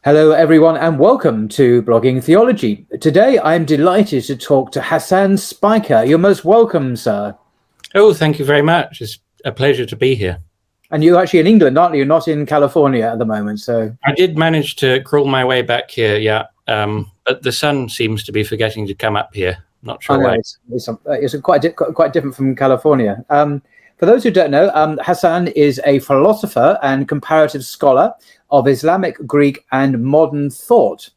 Hello, everyone, and welcome to Blogging Theology. Today, I'm delighted to talk to Hassan Spiker. You're most welcome, sir. Oh, thank you very much. It's a pleasure to be here. And you're actually in England, aren't you? Not in California at the moment. So I did manage to crawl my way back here, yeah. But the sun seems to be forgetting to come up here. Not sure why. It's quite different from California. For those who don't know, Hassan is a philosopher and comparative scholar of Islamic, Greek, and modern thought.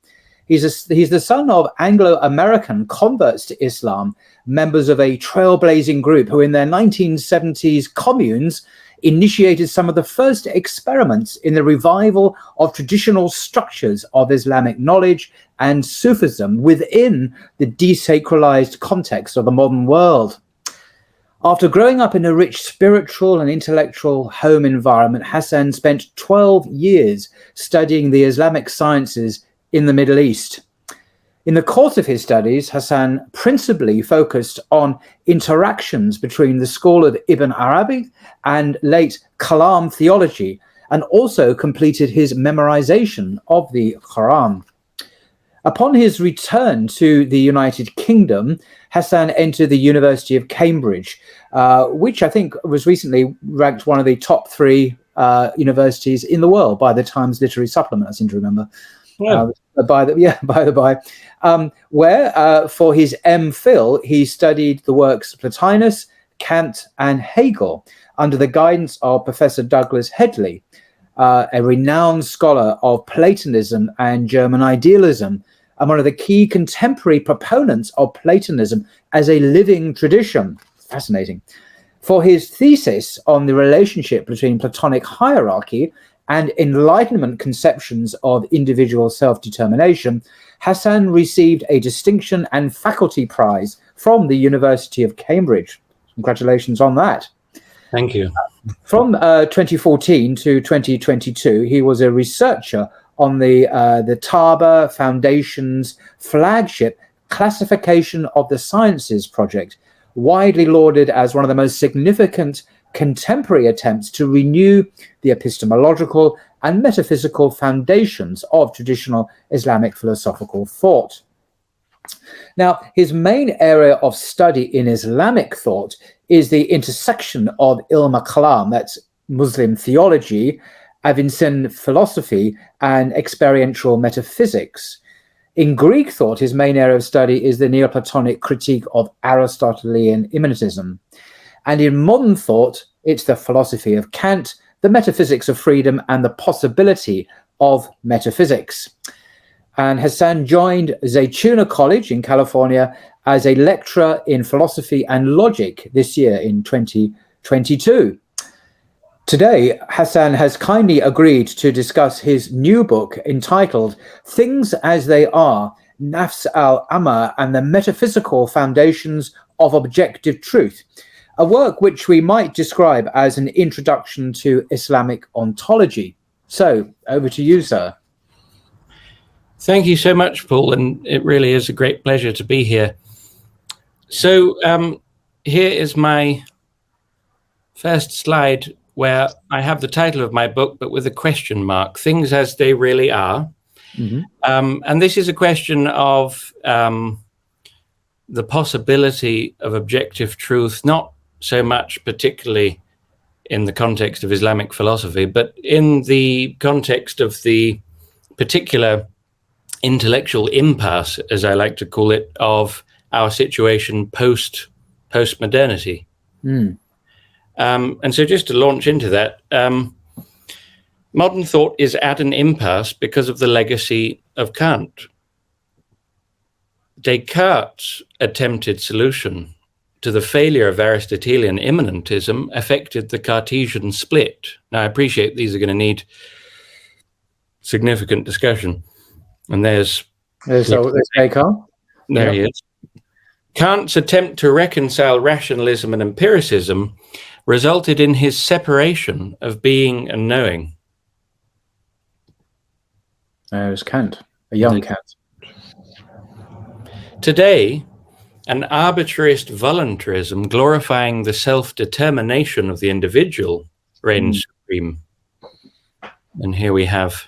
He's the son of Anglo-American converts to Islam, members of a trailblazing group who in their 1970s communes initiated some of the first experiments in the revival of traditional structures of Islamic knowledge and Sufism within the desacralized context of the modern world. After growing up in a rich spiritual and intellectual home environment, Hassan spent 12 years studying the Islamic sciences in the Middle East. In the course of his studies, Hassan principally focused on interactions between the school of Ibn Arabi and late Kalam theology, and also completed his memorization of the Quran. Upon his return to the United Kingdom, Hassan entered the University of Cambridge, which I think was recently ranked one of the top 3 universities in the world by the Times Literary Supplement, I seem to remember. Yeah. By the by, where for his MPhil, he studied the works of Plotinus, Kant, and Hegel under the guidance of Professor Douglas Headley, a renowned scholar of Platonism and German idealism, and one of the key contemporary proponents of Platonism as a living tradition. Fascinating. For his thesis on the relationship between Platonic hierarchy and Enlightenment conceptions of individual self-determination, Hassan received a distinction and faculty prize from the University of Cambridge. Congratulations on that. Thank you. From 2014 to 2022, he was a researcher on the Taba Foundation's flagship Classification of the Sciences project, widely lauded as one of the most significant contemporary attempts to renew the epistemological and metaphysical foundations of traditional Islamic philosophical thought. Now, his main area of study in Islamic thought is the intersection of ilm kalam, that's Muslim theology, Avicenna philosophy, and experiential metaphysics. In Greek thought, his main area of study is the Neoplatonic critique of Aristotelian immanentism. And in modern thought, it's the philosophy of Kant, the metaphysics of freedom, and the possibility of metaphysics. And Hassan joined Zaytuna College in California as a lecturer in philosophy and logic this year in 2022. Today, Hassan has kindly agreed to discuss his new book entitled Things as They Are, Nafs al-Amma and the Metaphysical Foundations of Objective Truth, a work which we might describe as an introduction to Islamic ontology. So, over to you, sir. Thank you so much, Paul, and it really is a great pleasure to be here. So here is my first slide where I have the title of my book, but with a question mark, Things as They Really Are. Mm-hmm. And this is a question of the possibility of objective truth, not so much particularly in the context of Islamic philosophy, but in the context of the particular intellectual impasse, as I like to call it, of our situation post-modernity. Mm. And so just to launch into that, modern thought is at an impasse because of the legacy of Kant. Descartes' attempted solution to the failure of Aristotelian immanentism affected the Cartesian split. Now, I appreciate these are going to need significant discussion. And there's Descartes. There he is. Kant's attempt to reconcile rationalism and empiricism resulted in his separation of being and knowing. It was Kant, a young Kant. Today, an arbitrarist voluntarism glorifying the self-determination of the individual reigns supreme. And here we have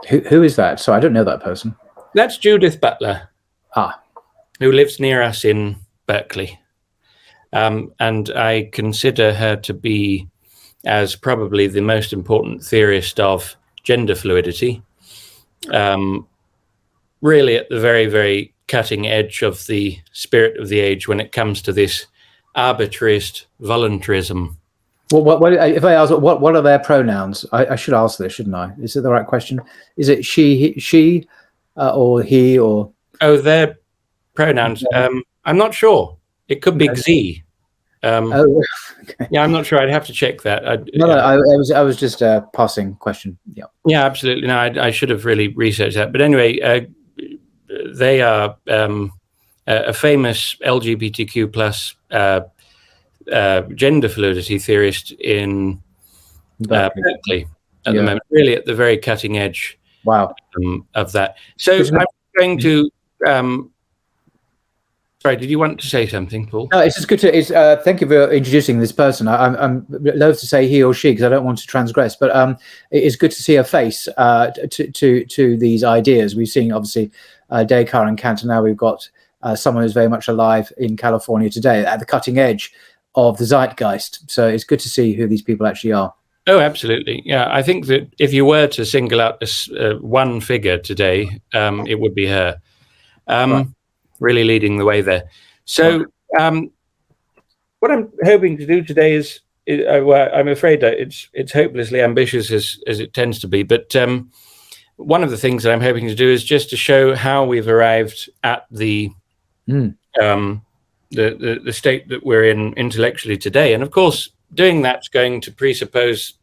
Who is that? So I don't know that person. That's Judith Butler, Ah, who lives near us in Berkeley. And I consider her to be as probably the most important theorist of gender fluidity, really at the very, very cutting edge of the spirit of the age when it comes to this arbitrarist voluntarism. what if I ask what are their pronouns? I should ask this, shouldn't I? Is it the right question? Is it she, or he, or? Oh, their pronouns. I'm not sure. It could be Xi. Oh, okay. Yeah, I'm not sure. I'd have to check that. No, I was just a passing question. Yeah. Yeah, absolutely. No, I should have really researched that. But anyway, they are a famous LGBTQ plus gender fluidity theorist in Berkeley at the moment, really at the very cutting edge. Wow. Of that. So I'm going to. Sorry, did you want to say something, Paul? No, it's just good to. Thank you for introducing this person. I'm loath to say he or she because I don't want to transgress, but it's good to see a face to these ideas. We've seen obviously Descartes and Kant, and now we've got someone who's very much alive in California today at the cutting edge of the zeitgeist. So it's good to see who these people actually are. Oh, absolutely. Yeah, I think that if you were to single out one figure today, it would be her. Right. Really leading the way there. So what I'm hoping to do today is I'm afraid that it's hopelessly ambitious as it tends to be, but one of the things that I'm hoping to do is just to show how we've arrived at the state that we're in intellectually today. And of course, doing that's going to presuppose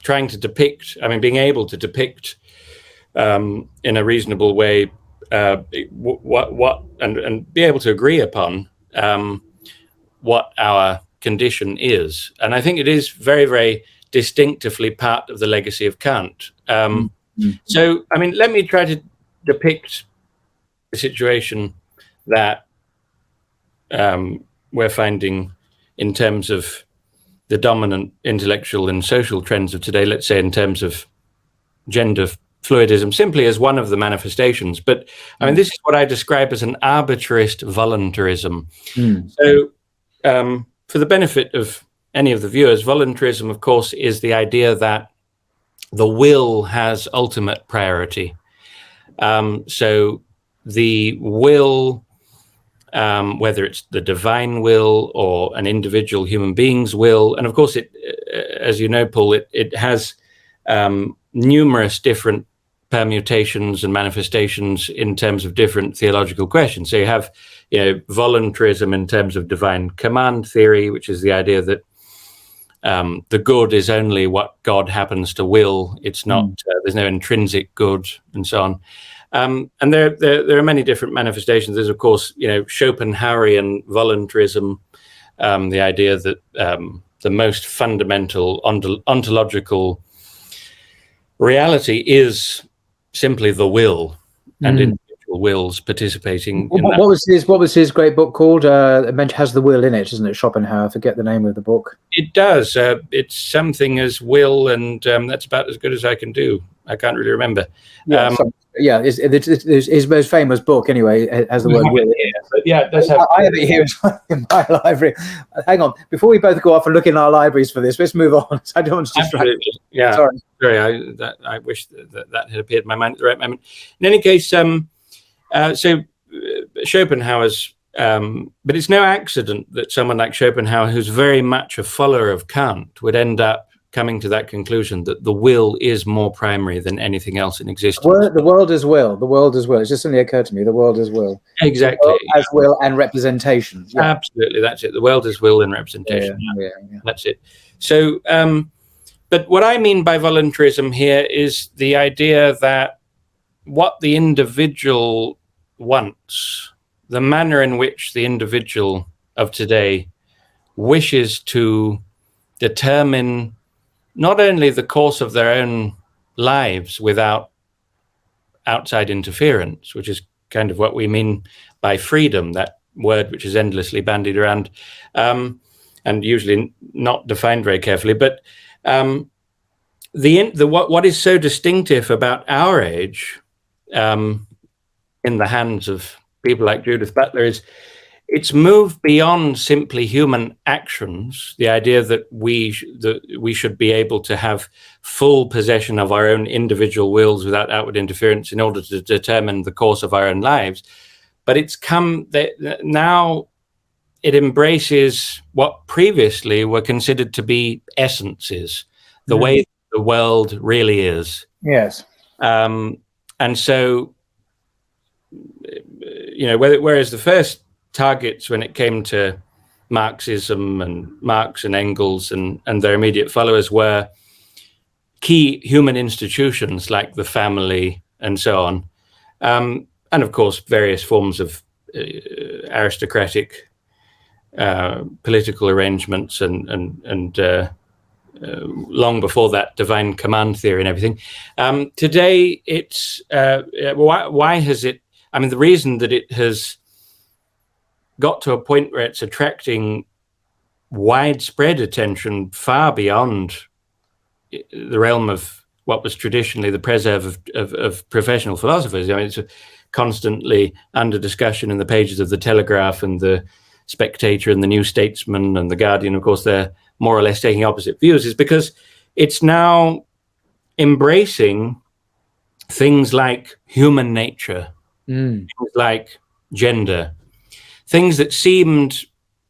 trying to depict, being able to depict in a reasonable way what and be able to agree upon what our condition is. And I think it is very, very distinctively part of the legacy of Kant. So, let me try to depict the situation that we're finding in terms of the dominant intellectual and social trends of today, let's say in terms of gender fluidism, simply as one of the manifestations. But this is what I describe as an arbitrarist voluntarism. So for the benefit of any of the viewers, voluntarism, of course, is the idea that the will has ultimate priority. So the will, whether it's the divine will or an individual human being's will, and of course, it, as you know, Paul, it has numerous different permutations and manifestations in terms of different theological questions. So you have, voluntarism in terms of divine command theory, which is the idea that the good is only what God happens to will. It's not, there's no intrinsic good, and so on. And there are many different manifestations. There's, of course, Schopenhauerian voluntarism, the idea that the most fundamental ontological reality is simply the will and individual wills participating in that. What was his great book called? It has the will in it, doesn't it? Schopenhauer. I forget the name of the book. It does. It's something as will, and that's about as good as I can do. I can't really remember. It's his most famous book anyway. It has the word will. Yeah, I have it here in my library. Hang on, before we both go off and look in our libraries for this, let's move on. I don't want to distract. Yeah, sorry. I wish that had appeared in my mind at the right moment. In any case, so Schopenhauer's, but it's no accident that someone like Schopenhauer, who's very much a follower of Kant, would end up coming to that conclusion that the will is more primary than anything else in existence. The world is will. The world is will. It's just suddenly occurred to me. The world is will. Exactly. The world as will and representation. Yeah. Absolutely. That's it. The world is will and representation. Yeah. That's it. So, but what I mean by voluntarism here is the idea that what the individual wants, the manner in which the individual of today wishes to determine not only the course of their own lives without outside interference, which is kind of what we mean by freedom, that word which is endlessly bandied around, and usually not defined very carefully, but what is so distinctive about our age, in the hands of people like Judith Butler, is it's moved beyond simply human actions. The idea that we should be able to have full possession of our own individual wills without outward interference in order to determine the course of our own lives. But it's come that now it embraces what previously were considered to be essences, the way the world really is. Yes. And so, whereas the first targets when it came to Marxism and Marx and Engels and their immediate followers were key human institutions like the family and so on. And of course, various forms of aristocratic political arrangements and long before that, divine command theory and everything. Today, it's why has it? I mean, the reason that it has got to a point where it's attracting widespread attention far beyond the realm of what was traditionally the preserve of professional philosophers. I mean, it's constantly under discussion in the pages of the Telegraph and the Spectator and the New Statesman and the Guardian. Of course, they're more or less taking opposite views, is because it's now embracing things like human nature, things like gender, things that seemed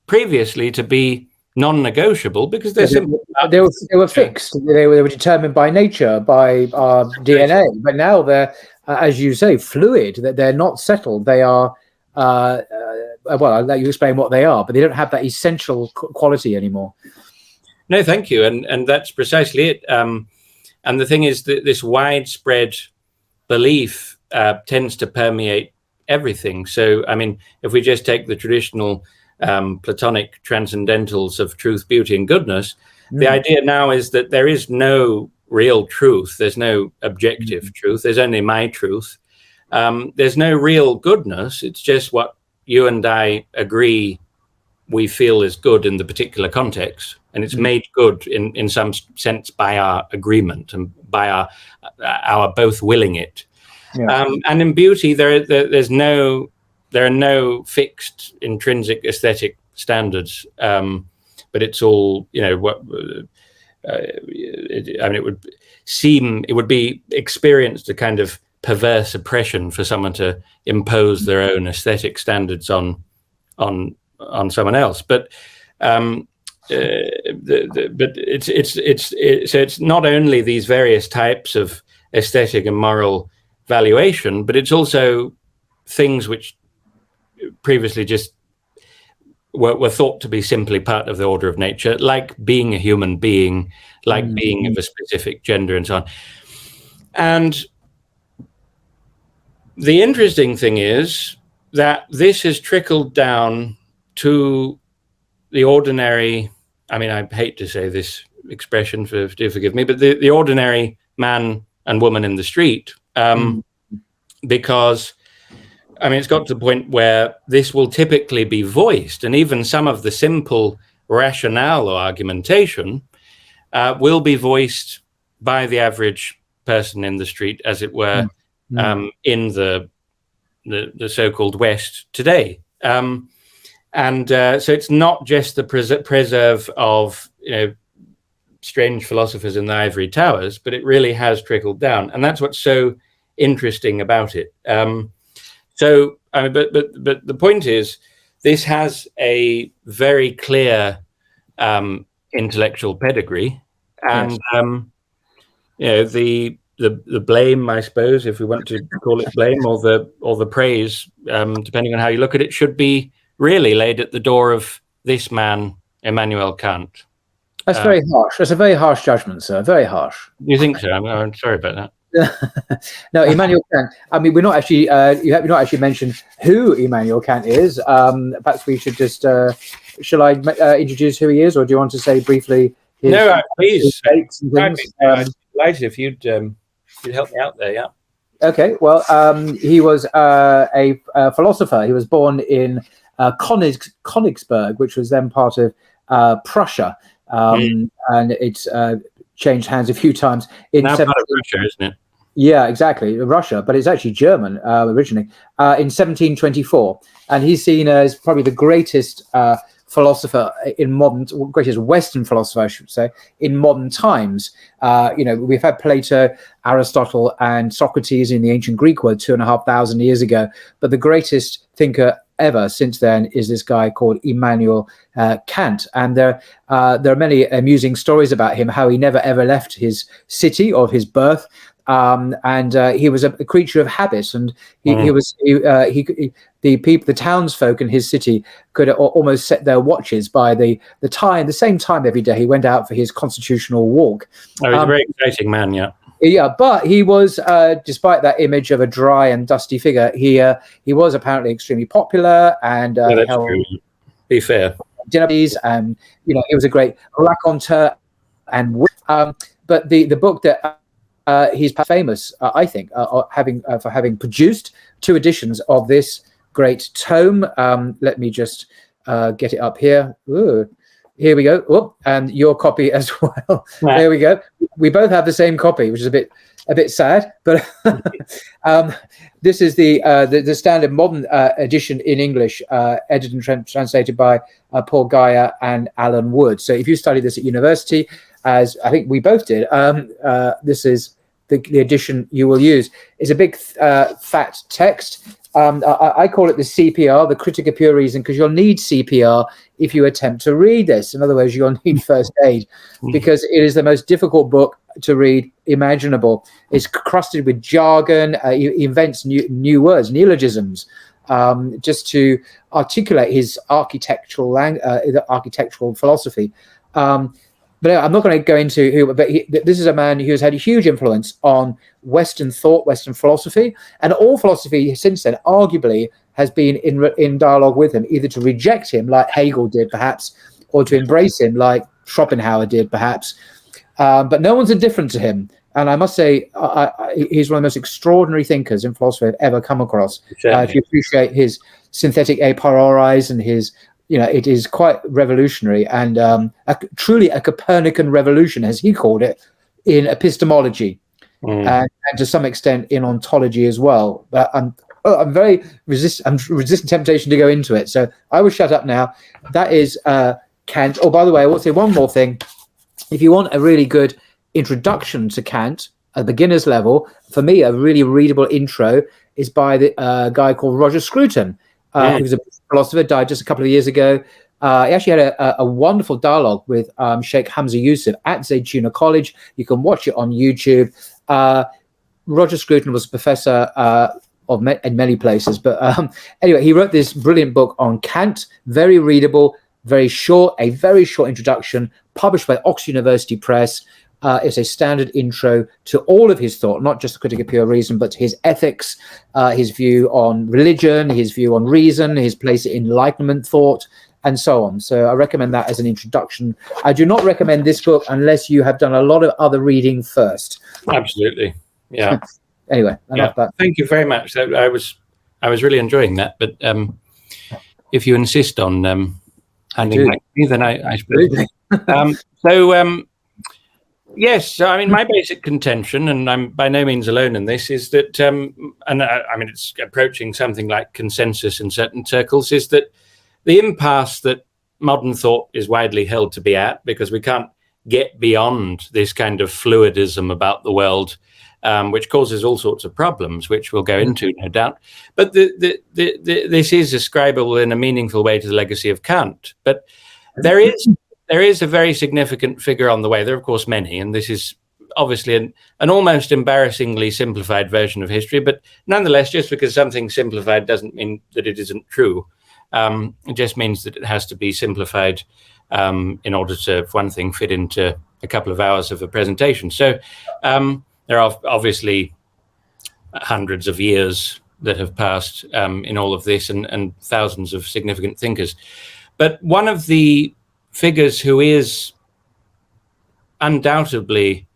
previously to be non-negotiable because they're simply they were fixed. They were determined by nature, by our DNA. But now they're, as you say, fluid. That they're not settled. They are. Well, I'll let you explain what they are, but they don't have that essential quality anymore. No, thank you, and that's precisely it. And the thing is that this widespread belief tends to permeate everything. So, I mean, if we just take the traditional Platonic transcendentals of truth, beauty, and goodness, the idea now is that there is no real truth. There's no objective truth. There's only my truth. There's no real goodness. It's just what you and I agree we feel is good in the particular context, and it's made good in some sense by our agreement and by our both willing it. Yeah. And in beauty, there are no fixed intrinsic aesthetic standards, but it's all, it would be experienced a kind of perverse oppression for someone to impose their own aesthetic standards on someone else. But it's not only these various types of aesthetic and moral valuation, but it's also things which previously just were thought to be simply part of the order of nature, like being a human being, like being of a specific gender and so on. And the interesting thing is that this has trickled down to the ordinary, I mean, I hate to say this expression, do forgive me, but the ordinary man and woman in the street, because, I mean, it's got to the point where this will typically be voiced, and even some of the simple rationale or argumentation will be voiced by the average person in the street, as it were, in the so-called West today. So it's not just the preserve of strange philosophers in the ivory towers, but it really has trickled down, and that's what's so interesting about it. So, I mean, but the point is, this has a very clear intellectual pedigree, and the blame, I suppose, if we want to call it blame, or the praise, depending on how you look at it, should be really laid at the door of this man, Immanuel Kant. That's very harsh. That's a very harsh judgment, sir. Very harsh. You think so? I'm sorry about that. No, Immanuel Kant. I mean, we're not actually. You have not actually mentioned who Immanuel Kant is. Perhaps we should just. Shall I introduce who he is, or do you want to say briefly? No, please. I'd be delighted if you'd help me out there. Yeah. Okay. Well, he was a philosopher. He was born in Königsberg, which was then part of Prussia, and it's changed hands a few times. In Now part of Russia, isn't it? Yeah, exactly, Russia, but it's actually German originally. In 1724, and he's seen as probably the greatest philosopher in greatest Western philosopher, I should say, in modern times. We've had Plato, Aristotle, and Socrates in the ancient Greek world 2,500 years ago, but the greatest thinker ever since then is this guy called Immanuel Kant. And there are many amusing stories about him, how he never ever left his city of his birth. He was a creature of habit, and the townsfolk in his city could almost set their watches by the same time every day. He went out for his constitutional walk. Oh, he's a very exciting man, yeah. Yeah, but he was, despite that image of a dry and dusty figure, he was apparently extremely popular, and that's true. Be fair. And he was a great raconteur, but the book that he's famous, I think, for having produced 2 editions of this great tome. Let me just get it up here. Ooh, here we go. Oh, and your copy as well. Right. There we go. We both have the same copy, which is a bit sad. But this is the standard modern edition in English, edited and translated by Paul Geyer and Alan Wood. So if you study this at university, as I think we both did, this is the edition you will use. It's a big fat text. I call it the CPR, the Critic of Pure Reason, because you'll need CPR if you attempt to read this. In other words, you'll need first aid, because it is the most difficult book to read imaginable. It's crusted with jargon. He invents new words, neologisms, just to articulate his architectural philosophy. But I'm not going to go into who, but this is a man who has had a huge influence on Western thought, Western philosophy, and all philosophy since then arguably has been in dialogue with him, either to reject him like Hegel did perhaps, or to embrace him like Schopenhauer did perhaps. But no one's indifferent to him. And I must say, he's one of the most extraordinary thinkers in philosophy I've ever come across. If you appreciate his synthetic a priori's and his, it is quite revolutionary, and truly a Copernican revolution, as he called it, in epistemology, and to some extent in ontology as well. But I'm resisting temptation to go into it, so I will shut up now. That is Kant. Oh, by the way, I will say one more thing. If you want a really good introduction to Kant, a beginner's level, for me, a really readable intro is by the guy called Roger Scruton, who's a philosopher, died just a couple of years ago. He actually had a wonderful dialogue with Sheikh Hamza Yusuf at Zaytuna College. You can watch it on YouTube. Roger Scruton was a professor in many places. But anyway, he wrote this brilliant book on Kant, very readable, very short, a very short introduction, published by Oxford University Press. It's a standard intro to all of his thought, not just the Critic of Pure Reason, but his ethics, his view on religion, his view on reason, his place in Enlightenment thought, and so on. So I recommend that as an introduction. I do not recommend this book unless you have done a lot of other reading first. Absolutely. Yeah. Anyway, enough that. Thank you very much. I was really enjoying that. But if you insist on handing back to me, then I suppose. Yes, I mean, my basic contention, and I'm by no means alone in this, is that, I mean, it's approaching something like consensus in certain circles, is that the impasse that modern thought is widely held to be at, because we can't get beyond this kind of fluidism about the world, which causes all sorts of problems, which we'll go into, no doubt. But this is ascribable in a meaningful way to the legacy of Kant. But there is a very significant figure on the way. There are, of course, many, and this is obviously an almost embarrassingly simplified version of history. But nonetheless, just because something's simplified doesn't mean that it isn't true. It just means that it has to be simplified in order to, for one thing, fit into a couple of hours of a presentation. So there are obviously hundreds of years that have passed in all of this, and thousands of significant thinkers. But one of the figures who is undoubtedly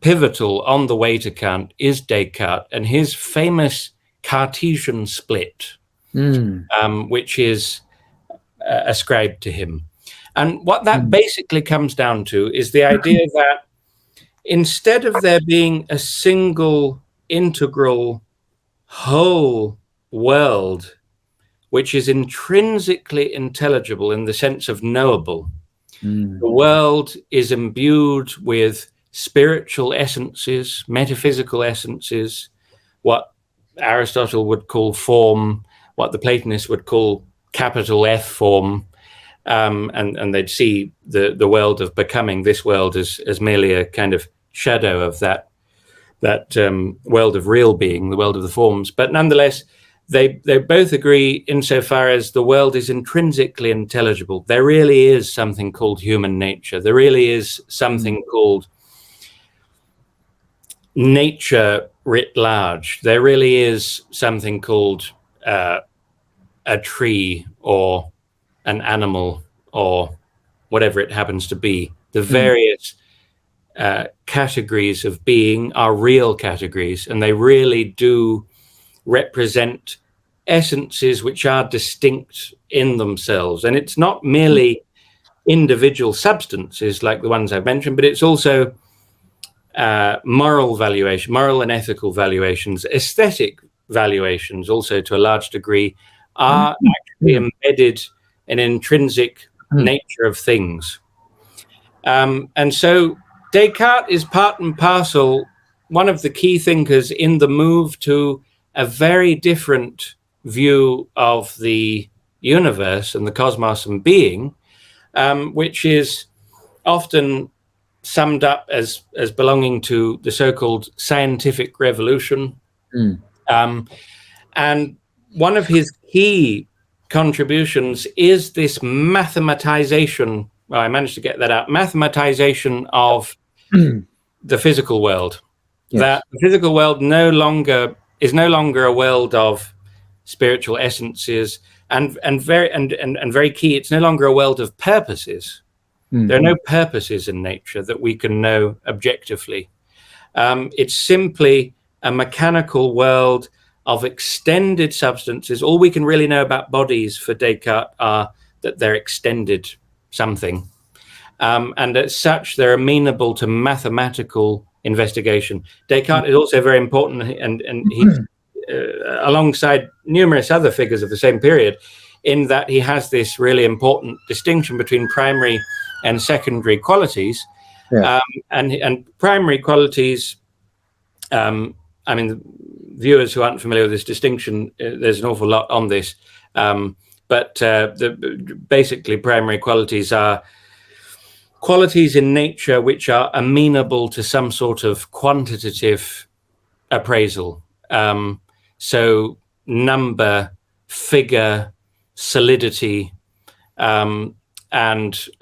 pivotal on the way to Kant is Descartes, and his famous Cartesian split, which is ascribed to him. And what that basically comes down to is the idea that instead of there being a single integral whole world which is intrinsically intelligible in the sense of knowable, the world is imbued with spiritual essences, metaphysical essences, what Aristotle would call form, what the Platonists would call capital F form, and they'd see the world of becoming, this world, as merely a kind of shadow of that world of real being, the world of the forms. But nonetheless, they both agree insofar as the world is intrinsically intelligible. There really is something called human nature. There really is something called nature writ large. There really is something called a tree or an animal or whatever it happens to be. The various categories of being are real categories, and they really do represent essences which are distinct in themselves. And it's not merely individual substances like the ones I've mentioned, but it's also moral and ethical valuations, aesthetic valuations also to a large degree are actually embedded in intrinsic nature of things. And so Descartes is part and parcel one of the key thinkers in the move to a very different view of the universe and the cosmos and being, which is often summed up as belonging to the so-called scientific revolution. And one of his key contributions is this mathematization, well, I managed to get that out, mathematization of the physical world. Yes. That the physical world is no longer a world of spiritual essences, and very key, it's no longer a world of purposes. There are no purposes in nature that we can know objectively. It's simply a mechanical world of extended substances. All we can really know about bodies for Descartes are that they're extended something. And as such, they're amenable to mathematical investigation. Descartes is also very important, and he's alongside numerous other figures of the same period, in that he has this really important distinction between primary and secondary qualities. Yeah. And primary qualities, I mean, viewers who aren't familiar with this distinction, there's an awful lot on this, but basically primary qualities are qualities in nature which are amenable to some sort of quantitative appraisal. So number, figure, solidity, and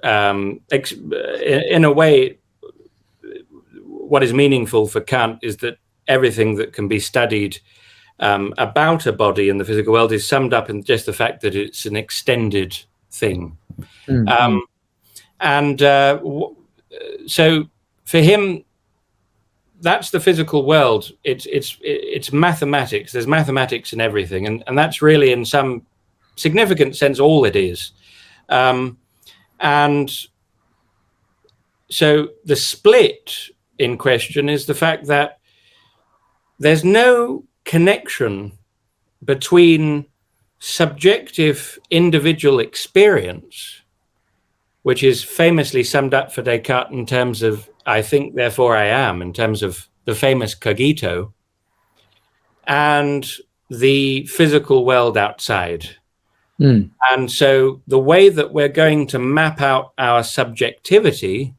in a way, what is meaningful for Kant is that everything that can be studied about a body in the physical world is summed up in just the fact that it's an extended thing. So for him, that's the physical world. It's mathematics. There's mathematics in everything, and that's really, in some significant sense, all it is. And so the split in question is the fact that there's no connection between subjective individual experience, which is famously summed up for Descartes in terms of I think, therefore I am, in terms of the famous cogito, and the physical world outside. And so the way that we're going to map out our subjectivity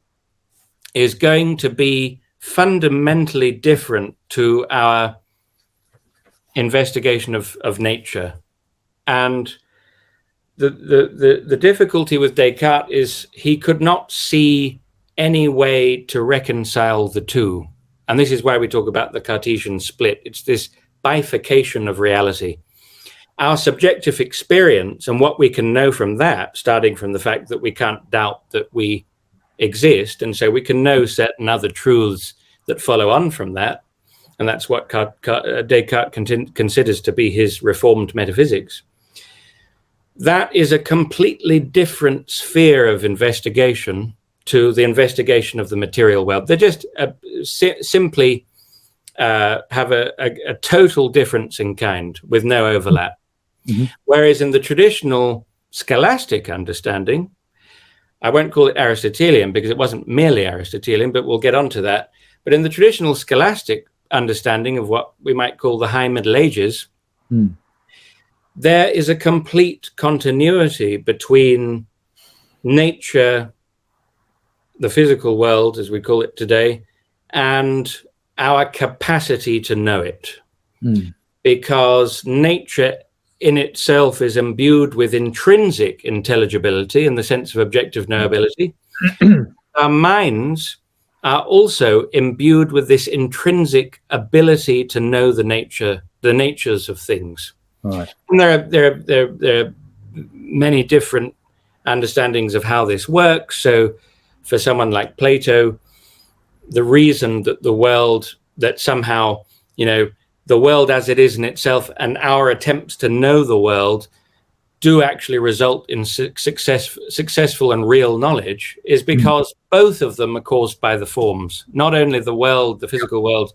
is going to be fundamentally different to our investigation of nature. And the difficulty with Descartes is he could not see any way to reconcile the two. And this is why we talk about the Cartesian split. It's this bifurcation of reality. Our subjective experience and what we can know from that, starting from the fact that we can't doubt that we exist, and so we can know certain other truths that follow on from that, and that's what Descartes considers to be his reformed metaphysics. that is a completely different sphere of investigation to the investigation of the material world. They just simply have a total difference in kind with no overlap. Mm-hmm. Whereas in the traditional scholastic understanding, I won't call it Aristotelian because it wasn't merely Aristotelian, but we'll get onto that. But in the traditional scholastic understanding of what we might call the High Middle Ages, there is a complete continuity between nature, the physical world, as we call it today, and our capacity to know it. Because nature in itself is imbued with intrinsic intelligibility in the sense of objective knowability. Our minds are also imbued with this intrinsic ability to know the natures of things. Right. And there are many different understandings of how this works. So for someone like Plato, the reason that the world, that somehow, the world as it is in itself and our attempts to know the world do actually result in successful and real knowledge is because both of them are caused by the forms. Not only the world, the physical world,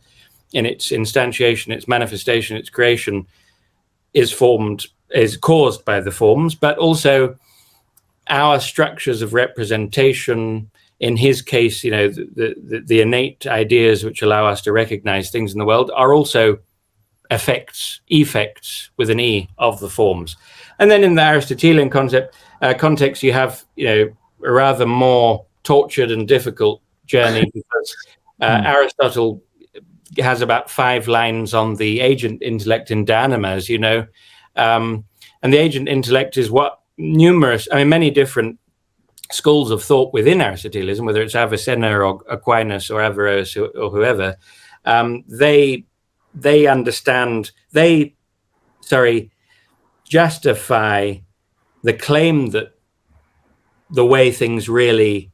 in its instantiation, its manifestation, its creation is caused by the forms, but also our structures of representation. In his case, the innate ideas which allow us to recognize things in the world are also effects with an E of the forms. And then in the Aristotelian context, you have a rather more tortured and difficult journey because Aristotle has about 5 lines on the agent intellect in De Anima, as you know, and the agent intellect is what many different schools of thought within Aristotelianism, whether it's Avicenna or Aquinas or Averroes or whoever, they justify the claim that the way things really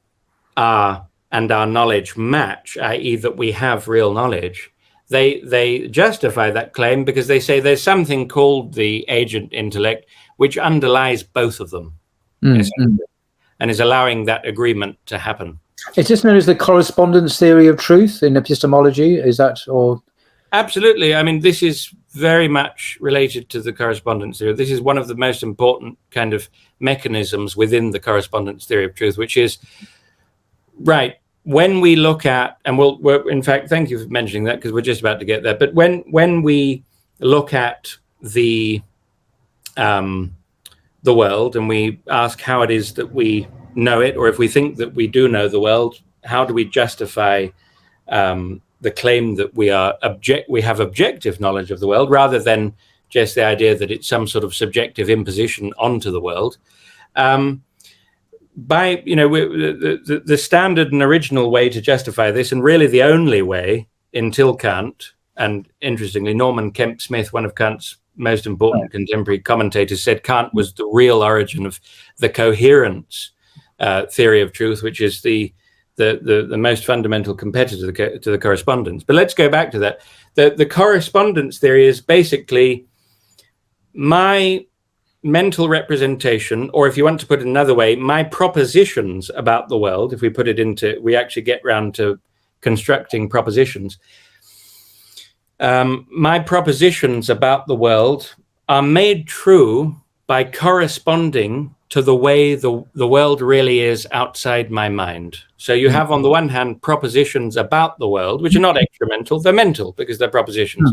are and our knowledge match, i.e. that we have real knowledge. They justify that claim because they say there's something called the agent intellect which underlies both of them and is allowing that agreement to happen. Is this known as the correspondence theory of truth in epistemology? Is that or? Absolutely. This is very much related to the correspondence theory. This is one of the most important kind of mechanisms within the correspondence theory of truth, which is, right, when we look at, and we're in fact, thank you for mentioning that because we're just about to get there, but when we look at the world and we ask how it is that we know it, or if we think that we do know the world, how do we justify the claim that we have objective knowledge of the world rather than just the idea that it's some sort of subjective imposition onto the world? By the standard and original way to justify this, and really the only way until Kant, and interestingly, Norman Kemp Smith, one of Kant's most important contemporary commentators, said Kant was the real origin of the coherence theory of truth, which is the most fundamental competitor to the correspondence. But let's go back to that. The correspondence theory is basically my mental representation, or if you want to put it another way, my propositions about the world. If we actually get round to constructing propositions. My propositions about the world are made true by corresponding to the way the world really is outside my mind. So you have, on the one hand, propositions about the world, which are not extramental, they're mental because they're propositions.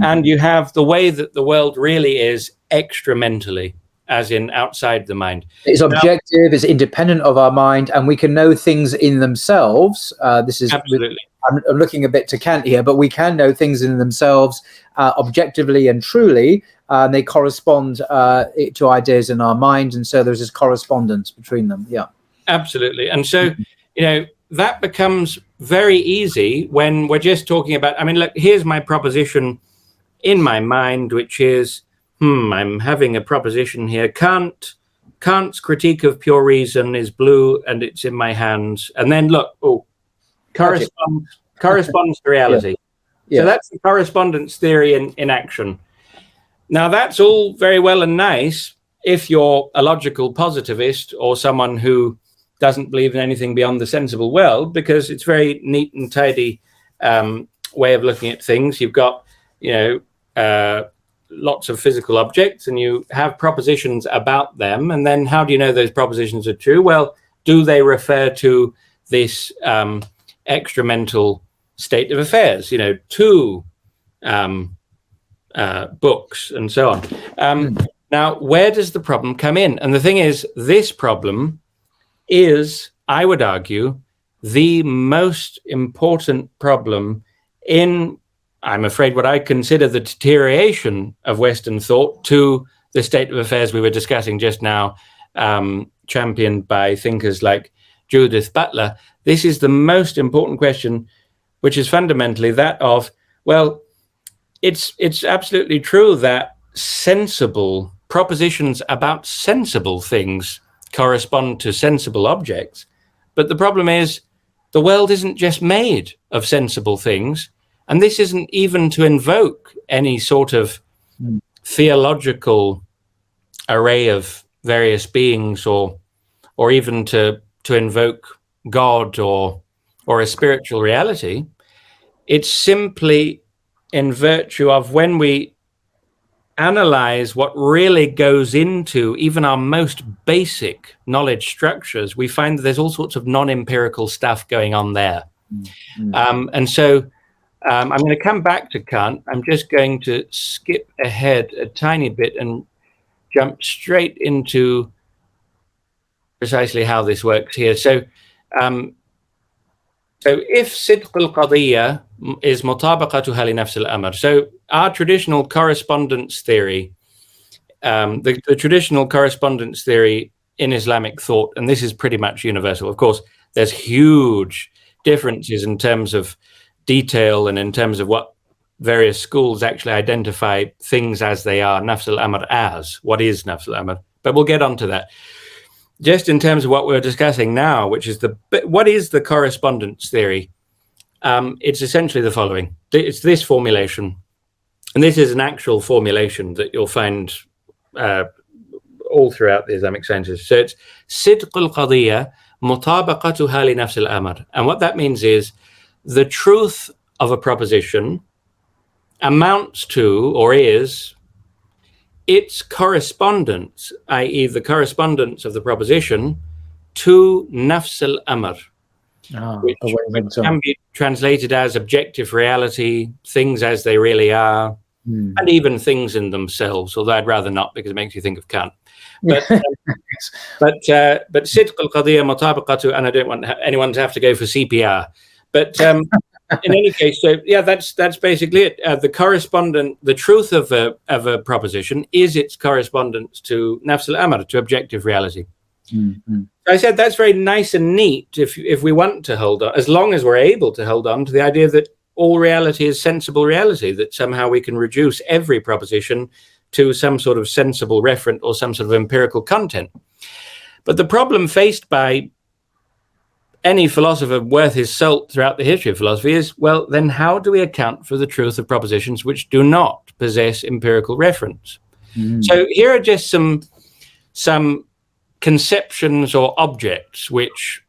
And you have the way that the world really is extramentally, as in outside the mind. It's objective, it's independent of our mind, and we can know things in themselves. This is absolutely. I'm looking a bit to Kant here, but we can know things in themselves objectively and truly. They correspond to ideas in our mind, and so there's this correspondence between them. Yeah, absolutely. And so, that becomes very easy when we're just talking about. Look, here's my proposition in my mind, which is, I'm having a proposition here. Kant's critique of pure reason is blue, and it's in my hands. And then look, corresponds to reality. Yeah. So that's the correspondence theory in action. Now, that's all very well and nice, if you're a logical positivist or someone who doesn't believe in anything beyond the sensible world, because it's very neat and tidy way of looking at things. You've got, lots of physical objects and you have propositions about them. And then how do you know those propositions are true? Well, do they refer to this extramental state of affairs, to books and so on? Now, where does the problem come in? And the thing is, this problem is, I would argue, the most important problem in, I'm afraid, what I consider the deterioration of Western thought to the state of affairs we were discussing just now, championed by thinkers like Judith Butler. This is the most important question, which is fundamentally that of, well, it's absolutely true that sensible propositions about sensible things correspond to sensible objects. But the problem is the world isn't just made of sensible things. And this isn't even to invoke any sort of theological array of various beings or even to invoke God or a spiritual reality. It's simply in virtue of when we analyze what really goes into even our most basic knowledge structures, we find that there's all sorts of non-empirical stuff going on there. And so I'm going to come back to Kant. I'm just going to skip ahead a tiny bit and jump straight into precisely how this works here. So if صدق القضية is مطابقتها لنفس الأمر. So our traditional correspondence theory, the traditional correspondence theory in Islamic thought, and this is pretty much universal. Of course, there's huge differences in terms of detail and in terms of what various schools actually identify things as they are, nafs al-amr as. What is nafs al-amr? But we'll get on to that. Just in terms of what we're discussing now, which is what is the correspondence theory? It's essentially the following. It's this formulation. And this is an actual formulation that you'll find all throughout the Islamic sciences. So it's صدق القضية مطابقتها لنفس الأمر. And what that means is the truth of a proposition amounts to, or is, its correspondence, i.e. the correspondence of the proposition, to nafs al-amr, which can be translated as objective reality, things as they really are, and even things in themselves, although I'd rather not because it makes you think of Kant. But sidq al-qadiyya mutabaqatu, and I don't want anyone to have to go for CPR. But in any case, so yeah, that's basically it. The truth of a proposition is its correspondence to nafs al-amr, to objective reality. I said that's very nice and neat if we want to hold on, as long as we're able to hold on to the idea that all reality is sensible reality, that somehow we can reduce every proposition to some sort of sensible referent or some sort of empirical content. But the problem faced by any philosopher worth his salt throughout the history of philosophy is, well, then how do we account for the truth of propositions which do not possess empirical reference? So here are just some conceptions or objects which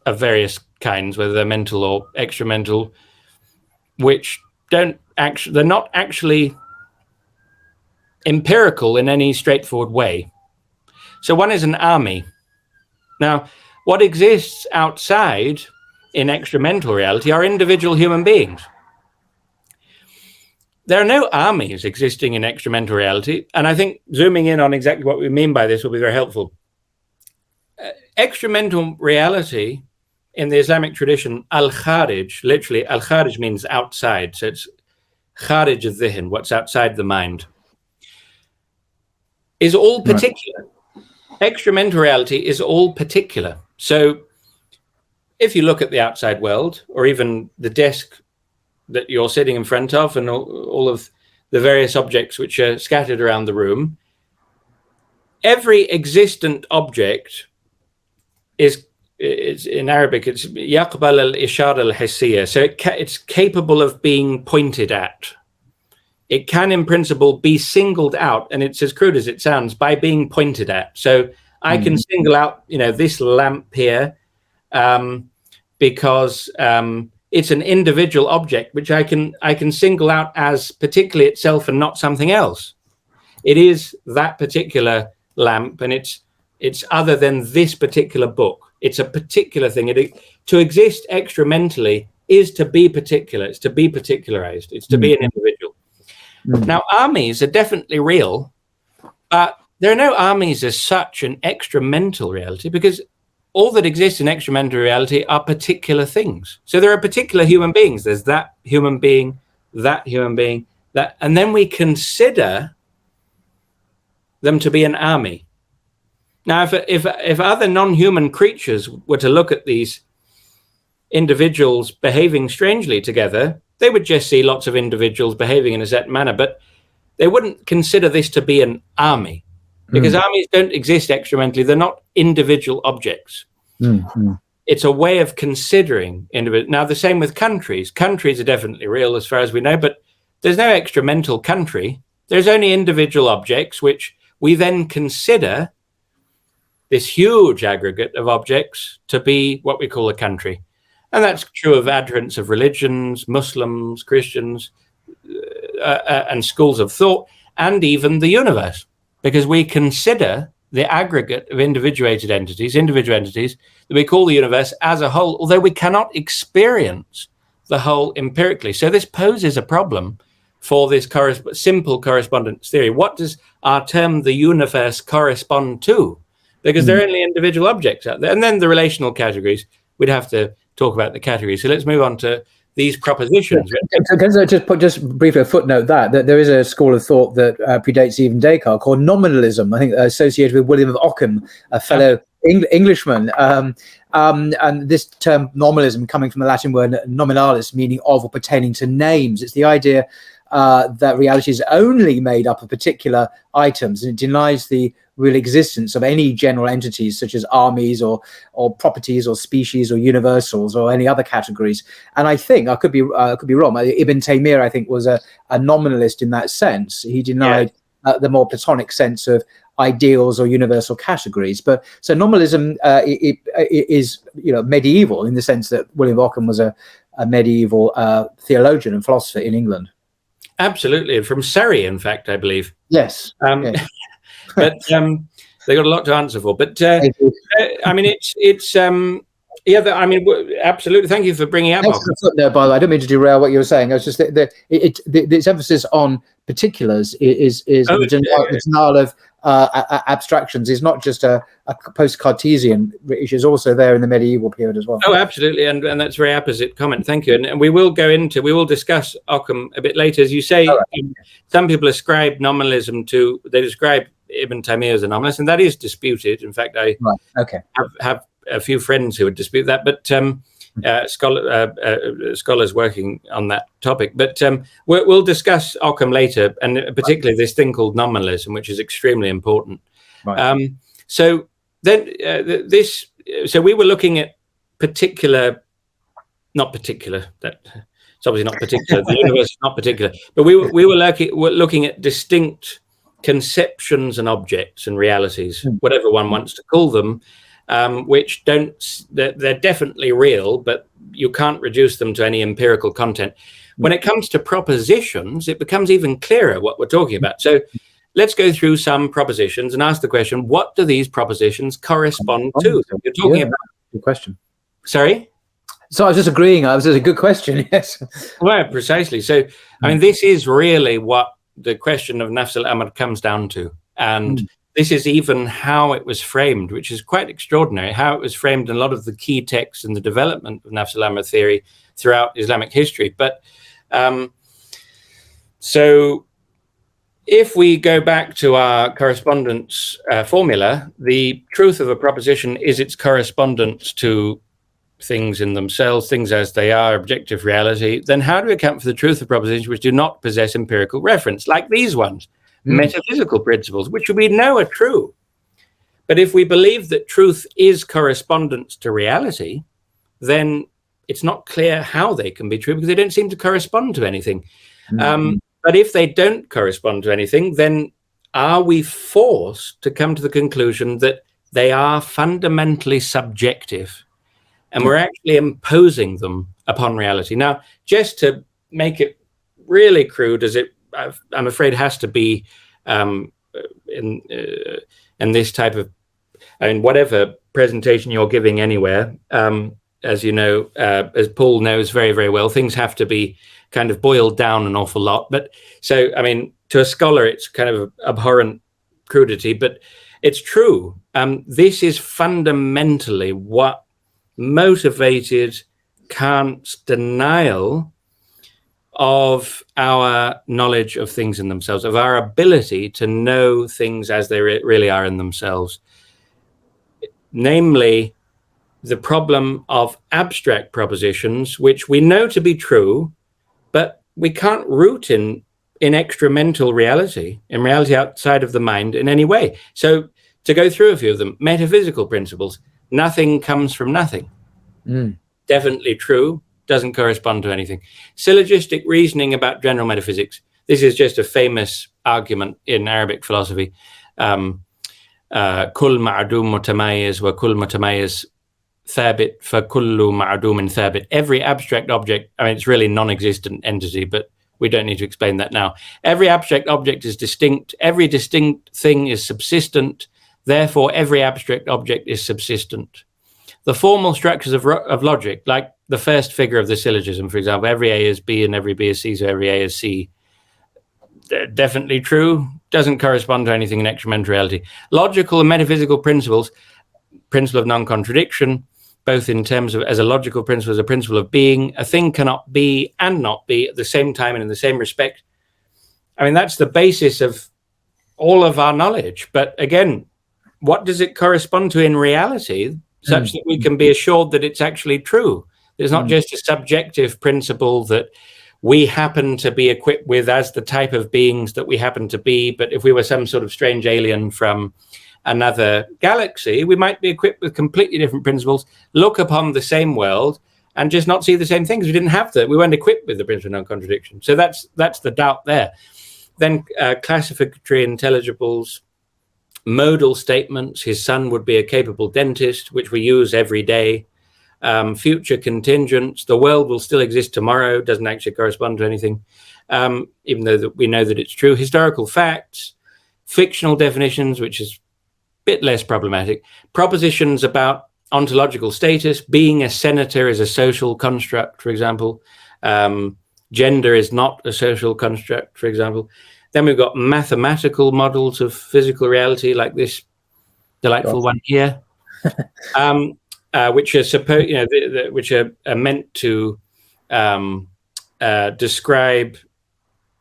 of various kinds, whether they're mental or extramental, which they're not actually empirical in any straightforward way. So one is an army. Now, what exists outside in extramental reality are individual human beings. There are no armies existing in extramental reality, and I think zooming in on exactly what we mean by this will be very helpful. Extramental reality in the Islamic tradition, al-kharij, literally al-kharij means outside, so it's kharij al-dhihn, what's outside the mind, is all particular. Right. Extramental reality is all particular. So if you look at the outside world, or even the desk that you're sitting in front of and all of the various objects which are scattered around the room, every existent object is in Arabic, it's yaqbal al-ishara al-hissiya. So it's capable of being pointed at it can in principle be singled out, and it's as crude as it sounds, by being pointed at. So I can single out, this lamp here because it's an individual object, which I can single out as particularly itself and not something else. It is that particular lamp, and it's other than this particular book. It's a particular thing. To exist extramentally is to be particular. It's to be particularized. It's to be an individual. Now, armies are definitely real, but there are no armies as such in extramental reality, because all that exists in extramental reality are particular things. So there are particular human beings. There's that human being, that human being, that, and then we consider them to be an army. Now, if other non-human creatures were to look at these individuals behaving strangely together, they would just see lots of individuals behaving in a certain manner, but they wouldn't consider this to be an army, because armies don't exist extramentally. They're not individual objects. It's a way of considering individuals. Now, the same with countries. Countries are definitely real as far as we know, but there's no extramental country. There's only individual objects, which we then consider this huge aggregate of objects to be what we call a country. And that's true of adherents of religions, Muslims, Christians, and schools of thought, and even the universe, because we consider the aggregate of individual entities that we call the universe as a whole, although we cannot experience the whole empirically. So this poses a problem for this simple correspondence theory. What does our term the universe correspond to? Because there are only individual objects out there. And then the relational categories, we'd have to talk about the categories. So let's move on to these propositions. Can I just briefly a footnote that there is a school of thought that predates even Descartes called nominalism, I think associated with William of Ockham, a fellow Englishman. And this term nominalism coming from the Latin word nominalis, meaning of or pertaining to names. It's the idea that reality is only made up of particular items, and it denies the real existence of any general entities such as armies or properties or species or universals or any other categories. And I think I could be wrong. Ibn Taymiyyah, I think, was a nominalist in that sense. He denied the more Platonic sense of ideals or universal categories. But so nominalism is medieval in the sense that William of Ockham was a medieval theologian and philosopher in England. Absolutely, from Surrey, in fact, I believe. Yes. But they got a lot to answer for. But I mean, absolutely. Thank you for bringing up. No, by the way, I don't mean to derail what you were saying. I was just its emphasis on particulars is the denial of abstractions is not just a post-Cartesian, which is also there in the medieval period as well. Oh, absolutely, and that's a very apposite comment. Thank you. And we will discuss Ockham a bit later. As you say, some people ascribe nominalism they describe Ibn Taymiyyah as a nominalist, and that is disputed. In fact, I have a few friends who would dispute that, but scholars working on that topic. But we'll discuss Ockham later, and particularly this thing called nominalism, which is extremely important. Right. So we were looking at not particular. That it's obviously not particular. The universe is not particular, but we were looking at distinct conceptions and objects and realities, whatever one wants to call them. Which they're definitely real, but you can't reduce them to any empirical content. When it comes to propositions, it becomes even clearer what we're talking about. So let's go through some propositions and ask the question, what do these propositions correspond to? So you're talking about... Good question. Sorry? So I was just agreeing. It was a good question, yes. Well, precisely. So, I mean, this is really what the question of Nafs al-Amr comes down to. And... this is even how it was framed, which is quite extraordinary, how it was framed in a lot of the key texts in the development of Nafs al-Amr theory throughout Islamic history. But so if we go back to our correspondence formula, the truth of a proposition is its correspondence to things in themselves, things as they are, objective reality. Then how do we account for the truth of propositions which do not possess empirical reference, like these ones? Metaphysical principles, which we know are true. But if we believe that truth is correspondence to reality, then it's not clear how they can be true, because they don't seem to correspond to anything. But if they don't correspond to anything, then are we forced to come to the conclusion that they are fundamentally subjective and we're actually imposing them upon reality? Now, just to make it really crude, as I'm afraid has to be in this type of, whatever presentation you're giving anywhere, as you know, as Paul knows very, very well, things have to be kind of boiled down an awful lot. But so, to a scholar, it's kind of abhorrent crudity, but it's true. This is fundamentally what motivated Kant's denial of our knowledge of things in themselves, of our ability to know things as they really are in themselves. Namely, the problem of abstract propositions, which we know to be true, but we can't root in extramental reality, in reality outside of the mind in any way. So to go through a few of them, metaphysical principles, nothing comes from nothing. Definitely true, doesn't correspond to anything. Syllogistic reasoning about general metaphysics. This is just a famous argument in Arabic philosophy. كل معدوم متميز وكل متميز ثابت فكل معدوم ثابت. Every abstract object, it's really non-existent entity, but we don't need to explain that now. Every abstract object is distinct. Every distinct thing is subsistent. Therefore, every abstract object is subsistent. The formal structures of logic, like the first figure of the syllogism, for example, every A is B and every B is C, so every A is C. They're definitely true, doesn't correspond to anything in extramental reality. Logical and metaphysical principles, principle of non-contradiction, both in terms of as a logical principle, as a principle of being. A thing cannot be and not be at the same time and in the same respect. That's the basis of all of our knowledge. But again, what does it correspond to in reality, such that we can be assured that it's actually true? There's not just a subjective principle that we happen to be equipped with as the type of beings that we happen to be. But if we were some sort of strange alien from another galaxy, we might be equipped with completely different principles, look upon the same world and just not see the same things. We weren't equipped with the principle of non-contradiction. So that's the doubt there. Then classificatory intelligibles, modal statements. His son would be a capable dentist, which we use every day. Future contingents, the world will still exist tomorrow, doesn't actually correspond to anything, even though we know that it's true. Historical facts, fictional definitions, which is a bit less problematic. Propositions about ontological status, being a senator is a social construct, for example. Gender is not a social construct, for example. Then we've got mathematical models of physical reality, like this delightful one here. Which are which are meant to describe,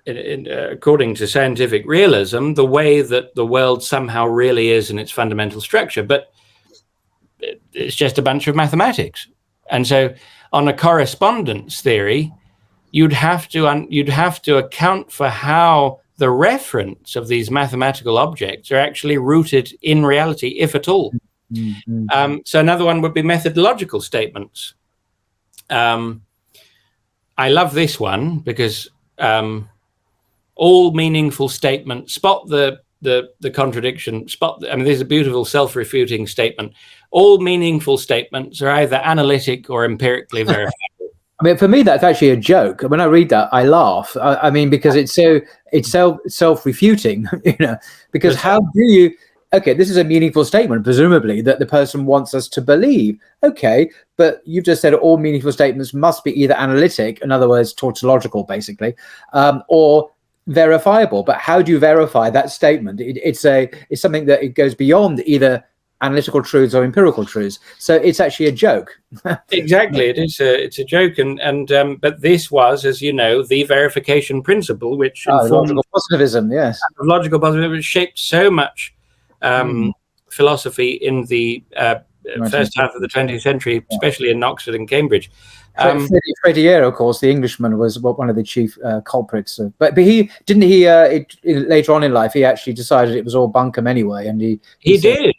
according to scientific realism, the way that the world somehow really is in its fundamental structure. But it's just a bunch of mathematics, and so on a correspondence theory, you'd have to account for how the reference of these mathematical objects are actually rooted in reality, if at all. So another one would be methodological statements. I love this one because all meaningful statements, spot the contradiction, this is a beautiful self-refuting statement. All meaningful statements are either analytic or empirically verifiable. For me, that's actually a joke. When I read that, I laugh. Because it's self-refuting, because how do you... Okay, this is a meaningful statement, presumably, that the person wants us to believe. Okay, but you've just said all meaningful statements must be either analytic, in other words, tautological, basically, or verifiable. But how do you verify that statement? It's something that it goes beyond either analytical truths or empirical truths. So it's actually a joke. Exactly, it's a joke, but this was, as you know, the verification principle, which logical positivism, yes, logical positivism, which shaped so much philosophy in the first half of the 20th century, especially in Oxford and Cambridge. Frédéric, of course, the Englishman, was one of the chief culprits. But he later on in life, he actually decided it was all bunkum anyway, and he did.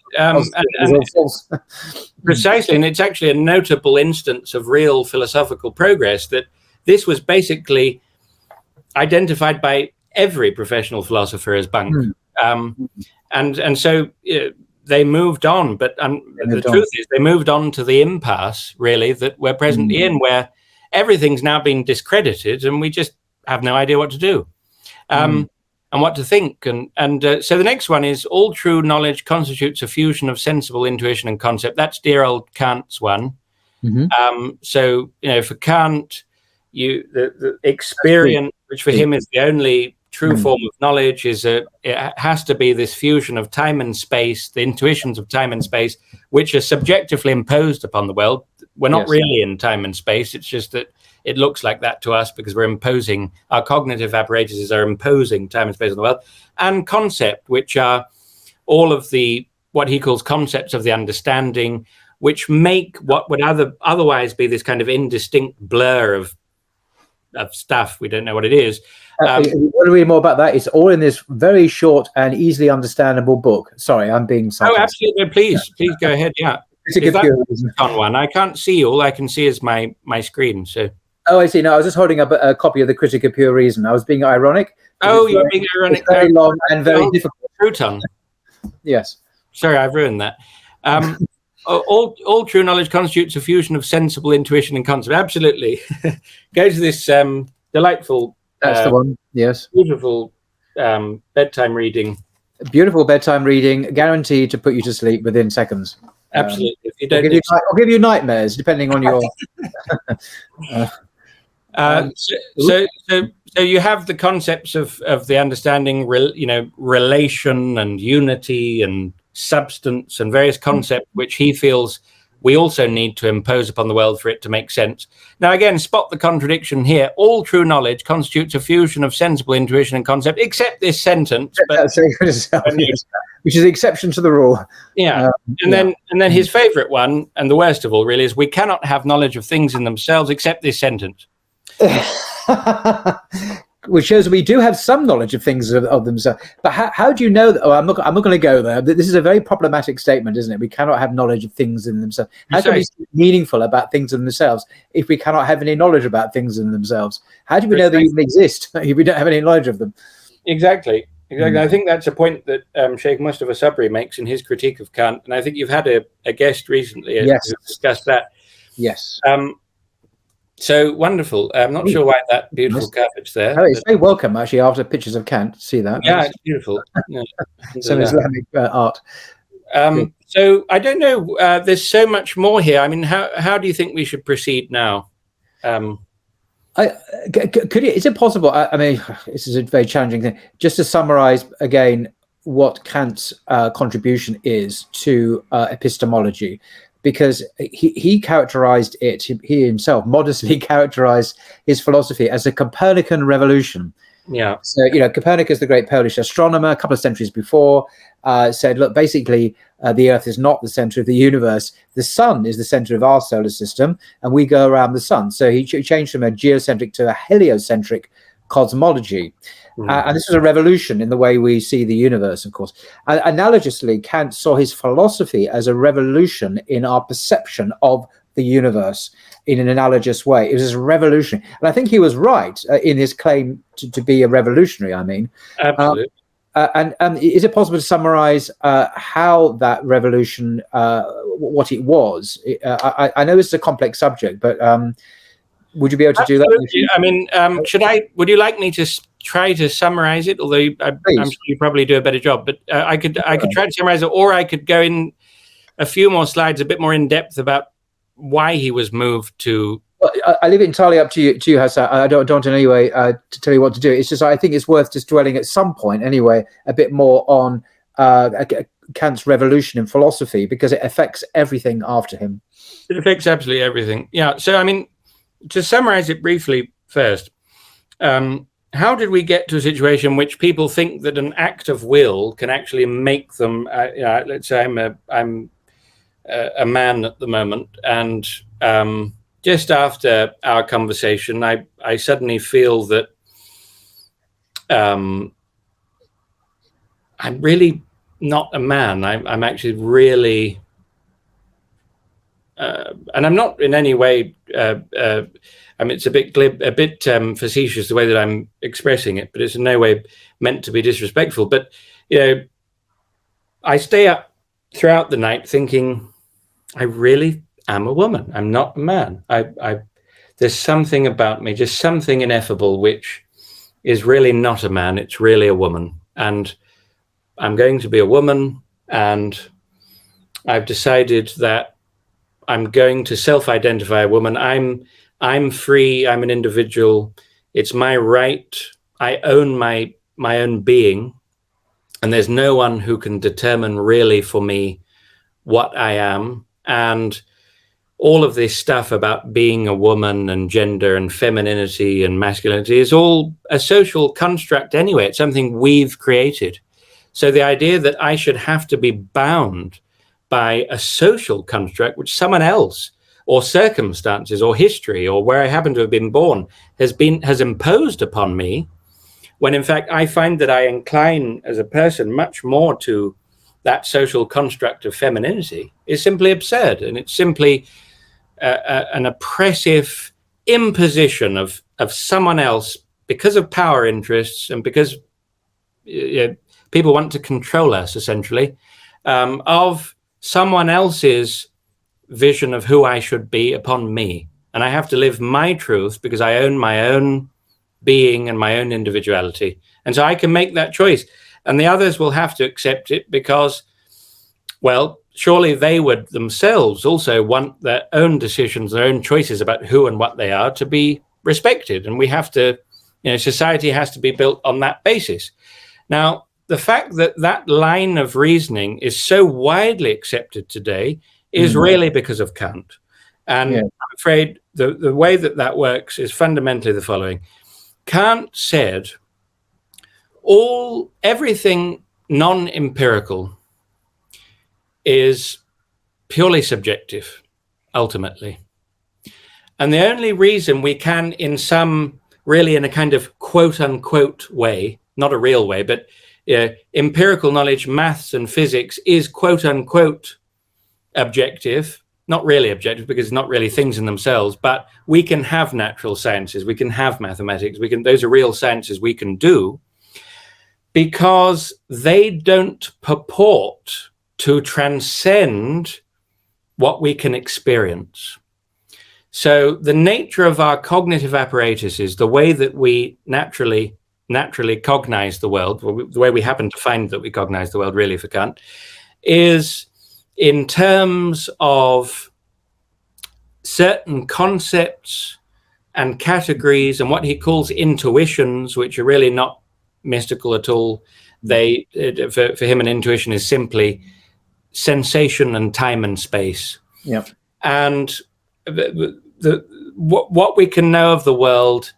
Precisely, and it's actually a notable instance of real philosophical progress that this was basically identified by every professional philosopher as bunk. And so they moved on, but the truth is they moved on to the impasse, really, that we're presently in, where everything's now been discredited and we just have no idea what to do and what to think. And so the next one is, all true knowledge constitutes a fusion of sensible intuition and concept. That's dear old Kant's one. So, for Kant, the experience, which for him is the only true form of knowledge, it has to be this fusion of time and space, the intuitions of time and space, which are subjectively imposed upon the world. We're not really in time and space. It's just that it looks like that to us because we're imposing, our cognitive apparatuses are imposing time and space on the world. And concept, which are all of what he calls concepts of the understanding, which make what would otherwise be this kind of indistinct blur of stuff. We don't know what it is. Want to read more about that? It's all in this very short and easily understandable book. Sorry, I'm being sarcastic. Oh, absolutely. Please go ahead. Yeah. On one. I can't see. All I can see is my screen. So. Oh, I see. No, I was just holding up a copy of the Critic of Pure Reason. I was being ironic. Oh, you're being ironic. It's very long and very difficult. Crouton. Yes. Sorry, I've ruined that. All true knowledge constitutes a fusion of sensible intuition and concept. Absolutely. Go to this delightful. That's the one. Yes. Beautiful bedtime reading. Beautiful bedtime reading, guaranteed to put you to sleep within seconds. Absolutely. If you don't, I'll give you nightmares depending on your. So you have the concepts of the understanding, relation and unity and substance and various concepts which he feels we also need to impose upon the world for it to make sense. Now, again, spot the contradiction here. All true knowledge constitutes a fusion of sensible intuition and concept, except this sentence. But, which is the exception to the rule. Yeah. And then his favorite one, and the worst of all, really, is we cannot have knowledge of things in themselves except this sentence. Which shows we do have some knowledge of things of themselves. But how do you know that? Oh, I'm not going to go there. This is a very problematic statement, isn't it? We cannot have knowledge of things in themselves. How can we be meaningful about things in themselves if we cannot have any knowledge about things in themselves? How do we know they even exist if we don't have any knowledge of them? Exactly. I think that's a point that Sheikh Mustafa Sabri makes in his critique of Kant. And I think you've had a guest recently who discussed that. Yes. So wonderful. I'm not sure why that beautiful carpet's there. Oh, it's very welcome, actually, after pictures of Kant. See that? Yeah, it's beautiful. Some Islamic art. So I don't know. There's so much more here. I mean, how do you think we should proceed now? Is it possible? I mean, this is a very challenging thing. Just to summarize again what Kant's contribution is to epistemology. Because he characterized it, he himself modestly characterized his philosophy as a Copernican revolution. Yeah. So, Copernicus, the great Polish astronomer, a couple of centuries before, said, look, basically, the Earth is not the center of the universe. The sun is the center of our solar system, and we go around the sun. So he changed from a geocentric to a heliocentric cosmology. And this was a revolution in the way we see the universe, of course. Analogously, Kant saw his philosophy as a revolution in our perception of the universe in an analogous way. It was a revolution. And I think he was right in his claim to be a revolutionary, I mean. Absolutely. And is it possible to summarize how that revolution, what it was? I know this is a complex subject, but would you be able to do that? I mean, would you like me to try to summarize it? Although I'm sure you probably do a better job, but I could try to summarize it, or I could go in a few more slides, a bit more in depth about why he was moved to. Well, I leave it entirely up to you, Hassan. I don't want in any way to tell you what to do. It's just I think it's worth just dwelling at some point, anyway, a bit more on Kant's revolution in philosophy, because it affects everything after him. It affects absolutely everything. Yeah. So, I mean, to summarize it briefly first, how did we get to a situation in which people think that an act of will can actually make them? Let's say I'm a man at the moment, and just after our conversation, I suddenly feel that I'm really not a man. I'm actually really, and I'm not in any way. I mean, it's a bit glib, a bit facetious the way that I'm expressing it, but it's in no way meant to be disrespectful. But, you know, I stay up throughout the night thinking, I really am a woman. I'm not a man. There's something about me, just something ineffable, which is really not a man. It's really a woman. And I'm going to be a woman. And I've decided that I'm going to self-identify a woman. I'm free. I'm an individual. It's my right. I own my own being. And there's no one who can determine really for me what I am. And all of this stuff about being a woman and gender and femininity and masculinity is all a social construct anyway. It's something we've created. So the idea that I should have to be bound by a social construct which someone else or circumstances or history or where I happen to have been born has imposed upon me, when in fact I find that I incline as a person much more to that social construct of femininity, is simply absurd. And it's simply an oppressive imposition of someone else because of power interests and because people want to control us, essentially, of someone else's vision of who I should be upon me. And I have to live my truth because I own my own being and my own individuality. And so I can make that choice. And the others will have to accept it because, well, surely they would themselves also want their own decisions, their own choices about who and what they are to be respected. And we have to, society has to be built on that basis. Now, the fact that that line of reasoning is so widely accepted today is really because of Kant. And I'm afraid the way that works is fundamentally the following. Kant said everything non-empirical is purely subjective, ultimately. And the only reason we can, in a kind of quote unquote way, not a real way, but empirical knowledge, maths and physics is quote unquote objective, not really objective because it's not really things in themselves, but we can have natural sciences, we can have mathematics, those are real sciences we can do, because they don't purport to transcend what we can experience. So the nature of our cognitive apparatuses, the way that we naturally cognize the world, the way we happen to find that we cognize the world really for Kant, is in terms of certain concepts and categories and what he calls intuitions, which are really not mystical at all. For him, an intuition is simply sensation and time and space. Yeah. And what we can know of the world,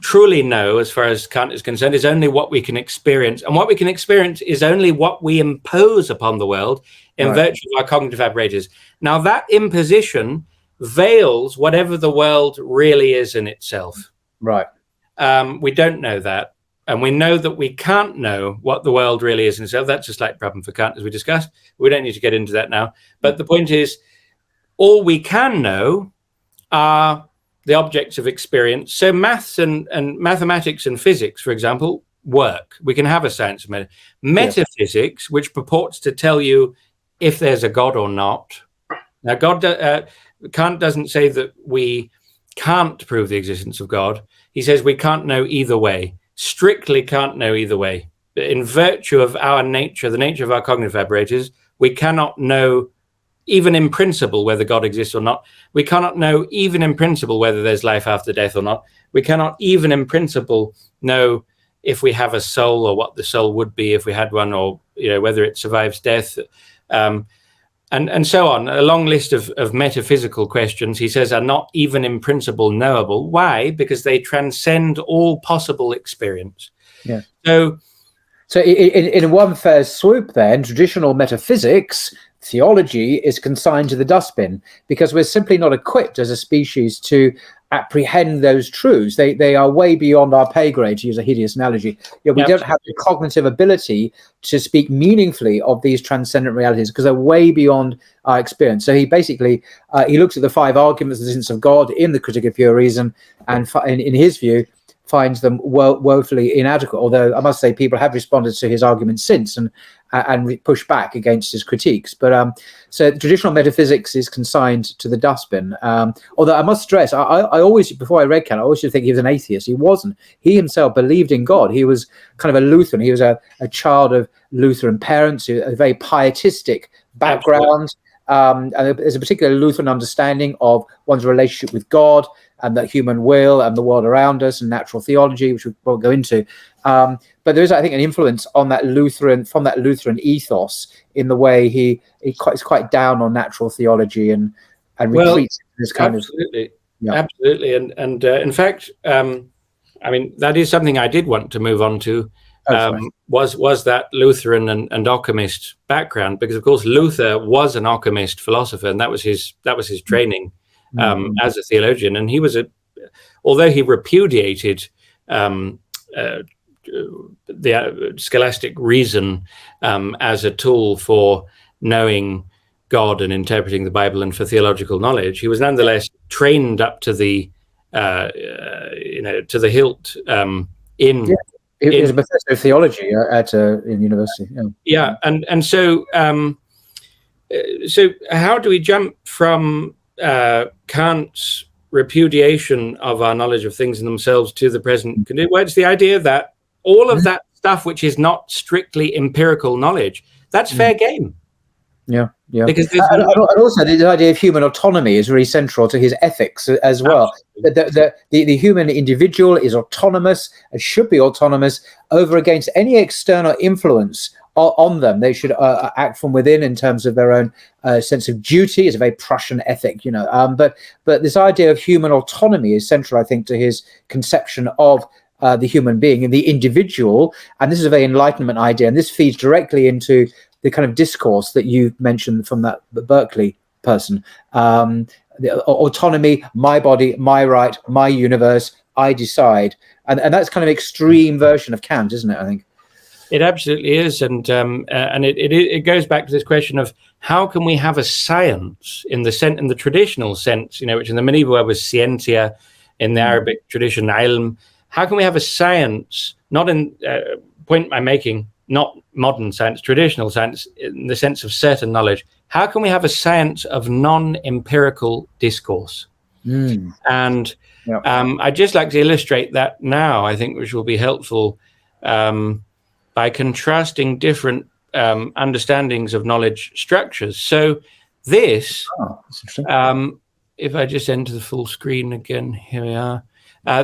truly know, as far as Kant is concerned, is only what we can experience. And what we can experience is only what we impose upon the world in virtue of our cognitive apparatus. Now, that imposition veils whatever the world really is in itself. Right. We don't know that. And we know that we can't know what the world really is in itself. That's a slight problem for Kant, as we discussed. We don't need to get into that now. But the point is, all we can know are the objects of experience. So maths and mathematics and physics, for example, work. We can have a science of metaphysics, which purports to tell you if there's a God or not. Now, Kant doesn't say that we can't prove the existence of God. He says we can't know either way. Strictly can't know either way. In virtue of our nature, the nature of our cognitive apparatus, we cannot know even in principle whether God exists or not. We cannot know even in principle whether there's life after death or not. We cannot even in principle know if we have a soul or what the soul would be if we had one, or whether it survives death, and so on. A long list of metaphysical questions, he says, are not even in principle knowable. Why? Because they transcend all possible experience. Yeah. So in one fell swoop, then, traditional metaphysics, theology, is consigned to the dustbin because we're simply not equipped as a species to apprehend those truths. They are way beyond our pay grade, to use a hideous analogy. We don't have the cognitive ability to speak meaningfully of these transcendent realities because they're way beyond our experience. So he basically he looks at the 5 arguments of the existence of God in the Critique of Pure Reason, and in his view finds them woefully inadequate. Although I must say people have responded to his arguments since and pushed back against his critiques. But so traditional metaphysics is consigned to the dustbin. Although I must stress, I always, before I read Kant, I always used to think he was an atheist. He wasn't. He himself believed in God. He was kind of a Lutheran. He was a child of Lutheran parents, a very pietistic background. And there's a particular Lutheran understanding of one's relationship with God and the human will and the world around us and natural theology, which we won't go into. But there is, I think, an influence on that Lutheran ethos in the way he is quite down on natural theology and retreats this kind absolutely. Absolutely. And in fact, I mean, that is something I did want to move on to. Was that Lutheran and Occamist background, because of course Luther was an Occamist philosopher, and that was his training as a theologian. And he was although he repudiated the scholastic reason as a tool for knowing God and interpreting the Bible and for theological knowledge, he was nonetheless trained up to the to the hilt He was a professor of theology in university. And so how do we jump from Kant's repudiation of our knowledge of things in themselves to the present? Well, it's the idea that all of that stuff which is not strictly empirical knowledge, that's fair game. Yeah. Because and also the idea of human autonomy is really central to his ethics as well. The human individual is autonomous and should be autonomous over against any external influence on them. They should act from within in terms of their own sense of duty. It's a very Prussian ethic, But this idea of human autonomy is central, I think, to his conception of the human being and the individual. And this is a very Enlightenment idea, and this feeds directly into the kind of discourse that you mentioned from that Berkeley person. The autonomy, my body, my right, my universe, I decide. And that's kind of extreme version of Kant, isn't it, I think? It absolutely is. And it goes back to this question of how can we have a science in the traditional sense, which in the medieval word was scientia, in the Arabic tradition, ilm. How can we have a science, not in point I'm making, not modern science, traditional science, in the sense of certain knowledge? How can we have a science of non-empirical discourse? And I'd just like to illustrate that now, I think, which will be helpful by contrasting different understandings of knowledge structures. So this, if I just enter the full screen again, here we are.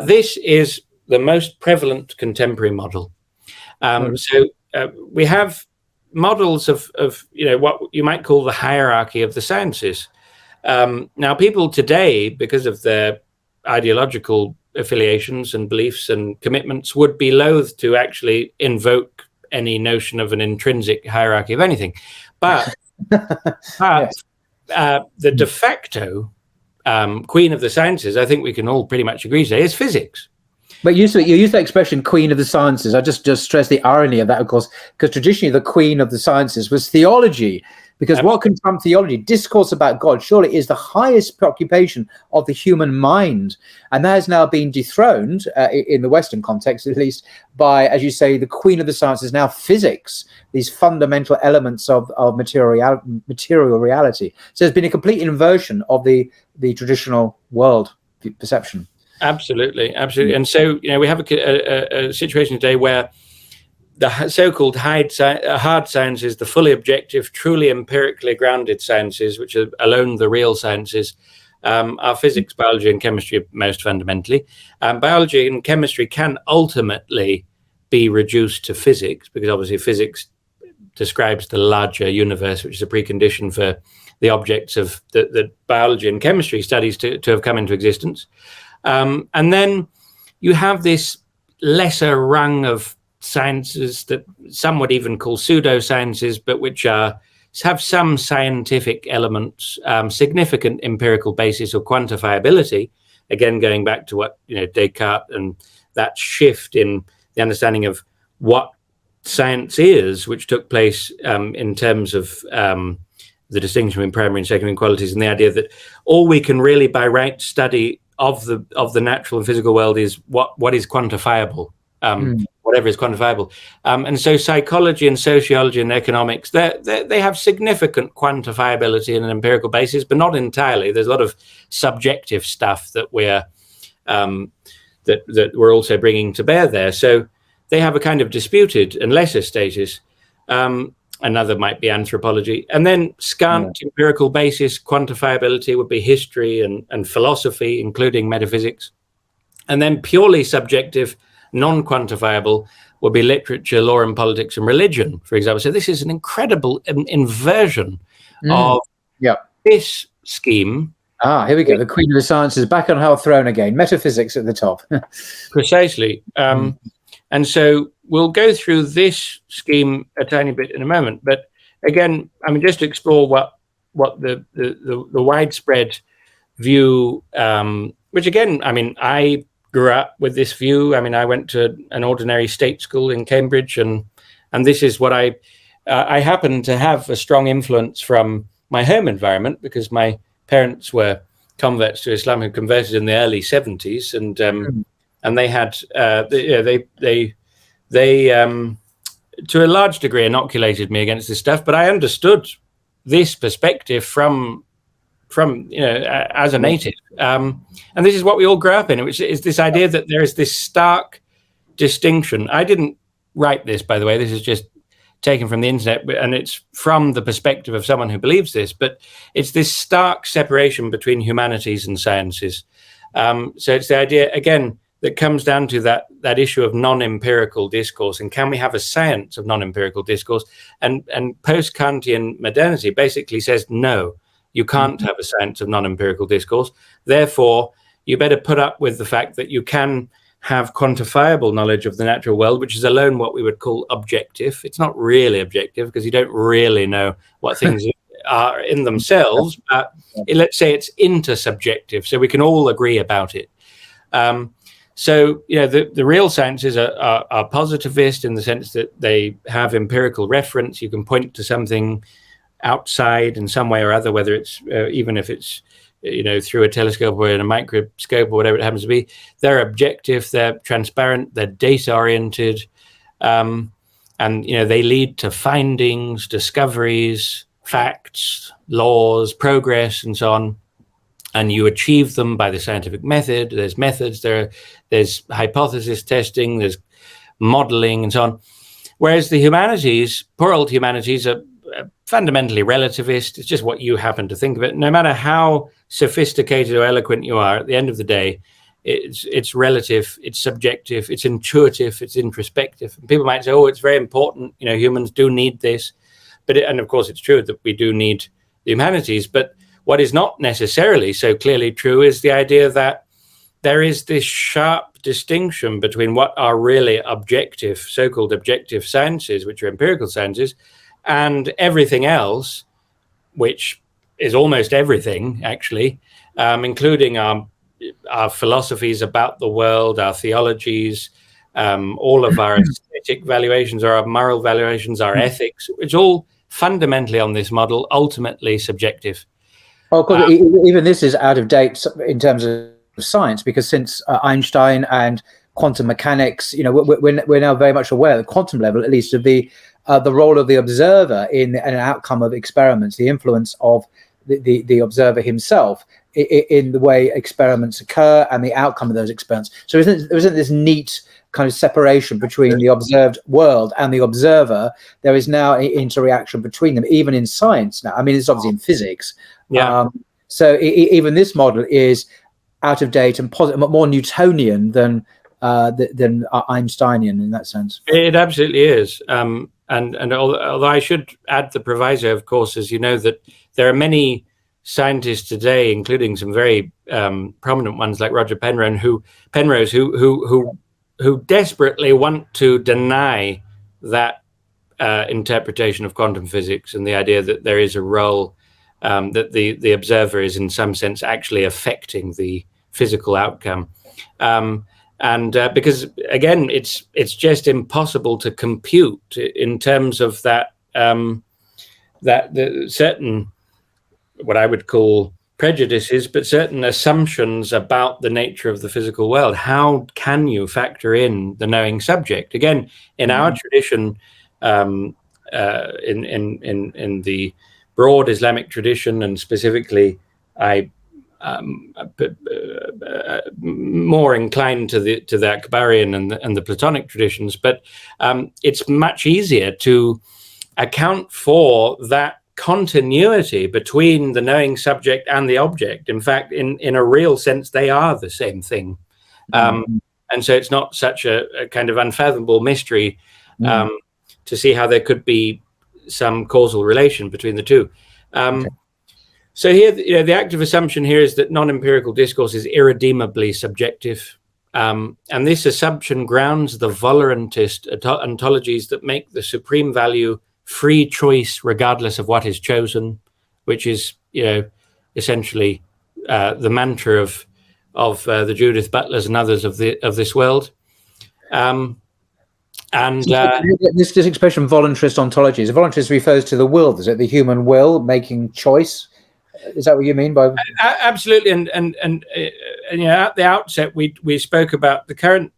This is the most prevalent contemporary model. So we have models of what you might call the hierarchy of the sciences. Now, people today, because of their ideological affiliations and beliefs and commitments, would be loath to actually invoke any notion of an intrinsic hierarchy of anything. But the de facto queen of the sciences, I think we can all pretty much agree today, is physics. But you use that expression, queen of the sciences. I just stress the irony of that, of course, because traditionally the queen of the sciences was theology. Because what can trump theology? Discourse about God surely is the highest preoccupation of the human mind. And that has now been dethroned, in the Western context at least, by, as you say, the queen of the sciences, now physics, these fundamental elements of material reality. So there's been a complete inversion of the traditional world perception. Absolutely. And so, we have a situation today where the so-called hard sciences, the fully objective, truly empirically grounded sciences, which are alone the real sciences, are physics, biology, and chemistry most fundamentally. Biology and chemistry can ultimately be reduced to physics, because obviously physics describes the larger universe, which is a precondition for the objects of the biology and chemistry studies to have come into existence. And then you have this lesser rung of sciences that some would even call pseudosciences, but which have some scientific elements, significant empirical basis or quantifiability, again, going back to what, Descartes and that shift in the understanding of what science is, which took place in terms of the distinction between primary and secondary qualities, and the idea that all we can really by right study of the natural and physical world is what is quantifiable, whatever is quantifiable. And so psychology and sociology and economics, they have significant quantifiability in an empirical basis, but not entirely. There's a lot of subjective stuff that we're also bringing to bear there. So they have a kind of disputed and lesser status. Another might be anthropology. And then scant empirical basis quantifiability would be history and philosophy, including metaphysics. And then purely subjective, non-quantifiable would be literature, law and politics and religion, for example. So this is an incredible inversion of this scheme. Here we go. The Queen of the Sciences back on her throne again. Metaphysics at the top. Precisely. And so we'll go through this scheme a tiny bit in a moment. But again, I mean, just to explore what the widespread view, which again, I mean, I grew up with this view. I mean, I went to an ordinary state school in Cambridge, and this is what I happen to have a strong influence from my home environment, because my parents were converts to Islam who converted in the early 70s, and they had they to a large degree inoculated me against this stuff. But I understood this perspective from as a native, and this is what we all grew up in, which is this idea that there is this stark distinction. I didn't write this, by the way. This is just taken from the internet, and it's from the perspective of someone who believes this, but it's this stark separation between humanities and sciences. So it's the idea, again, that comes down to that issue of non-empirical discourse, and can we have a science of non-empirical discourse? And post-Kantian modernity basically says, no, you can't have a science of non-empirical discourse. Therefore, you better put up with the fact that you can have quantifiable knowledge of the natural world, which is alone what we would call objective. It's not really objective because you don't really know what things are in themselves, but let's say it's intersubjective, so we can all agree about it. So, the real sciences are positivist in the sense that they have empirical reference. You can point to something outside in some way or other, whether it's even if it's through a telescope or in a microscope or whatever it happens to be. They're objective, they're transparent, they're data-oriented, and they lead to findings, discoveries, facts, laws, progress, and so on. And you achieve them by the scientific method. There's methods, there's hypothesis testing, there's modeling, and so on. Whereas the humanities, poor old humanities, are fundamentally relativist. It's just what you happen to think of it. No matter how sophisticated or eloquent you are, at the end of the day, it's relative, it's subjective, it's intuitive, it's introspective. And people might say, oh, it's very important. Humans do need this. And of course, it's true that we do need the humanities. But what is not necessarily so clearly true is the idea that there is this sharp distinction between what are really objective, so-called objective sciences, which are empirical sciences, and everything else, which is almost everything, actually, including our philosophies about the world, our theologies, all of our aesthetic valuations, or our moral valuations, our ethics. It's all fundamentally on this model, ultimately subjective. Well, of course, even this is out of date in terms of science, because since Einstein and quantum mechanics, we're now very much aware at the quantum level, at least, of the role of the observer in an outcome of experiments, the influence of the observer himself in the way experiments occur and the outcome of those experiments. So isn't this neat kind of separation between the observed world and the observer? There is now an interaction between them, even in science now. I mean, it's obviously in physics. So even this model is out of date and more Newtonian than Einsteinian in that sense. It absolutely is. And although I should add the proviso, of course, as you know, that there are many scientists today, including some very prominent ones like Roger Penrose, who desperately want to deny that interpretation of quantum physics and the idea that there is a role that the observer is in some sense actually affecting the physical outcome. And because again, it's just impossible to compute in terms of that the certain, what I would call prejudices, but certain assumptions about the nature of the physical world. How can you factor in the knowing subject? Again, in our tradition, in the broad Islamic tradition, and specifically, I more inclined to the Akbarian and the Platonic traditions, but it's much easier to account for that continuity between the knowing subject and the object. In fact, in a real sense, they are the same thing. And so it's not such a kind of unfathomable mystery to see how there could be some causal relation between the two. So here, the active assumption here is that non-empirical discourse is irredeemably subjective. And this assumption grounds the volurantist ontologies that make the supreme value free choice regardless of what is chosen, which is, essentially the mantra of the Judith Butlers and others of this world. This expression voluntarist ontologies, voluntarist refers to the will, does it? The human will making choice. Is that what you mean by? Absolutely, and at the outset we spoke about the current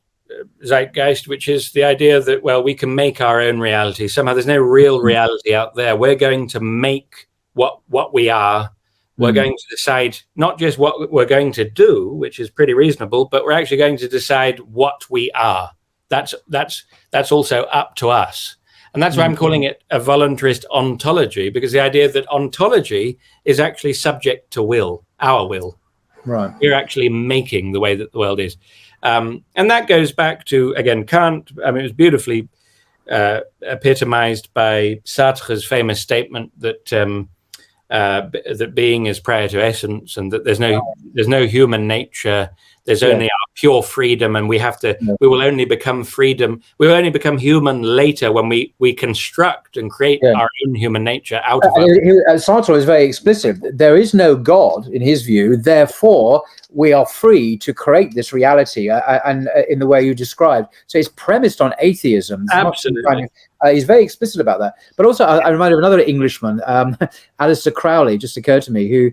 zeitgeist, which is the idea that, well, we can make our own reality. Somehow there's no real reality out there. We're going to make what we are. We're going to decide not just what we're going to do, which is pretty reasonable, but we're actually going to decide what we are. That's also up to us. And that's why I'm calling it a voluntarist ontology, because the idea that ontology is actually subject to will, our will. Right. We're actually making the way that the world is. And that goes back to, again, Kant. I mean, it was beautifully epitomized by Sartre's famous statement that that being is prior to essence, and that there's no human nature. There's only our pure freedom, and we will only become freedom. We will only become human later when we construct and create our own human nature out of it. Sartre is very explicit. There is no God in his view. Therefore, we are free to create this reality, and in the way you described. So it's premised on atheism. Absolutely. He's very explicit about that. But also, I reminded of another Englishman, Aleister Crowley, just occurred to me, who.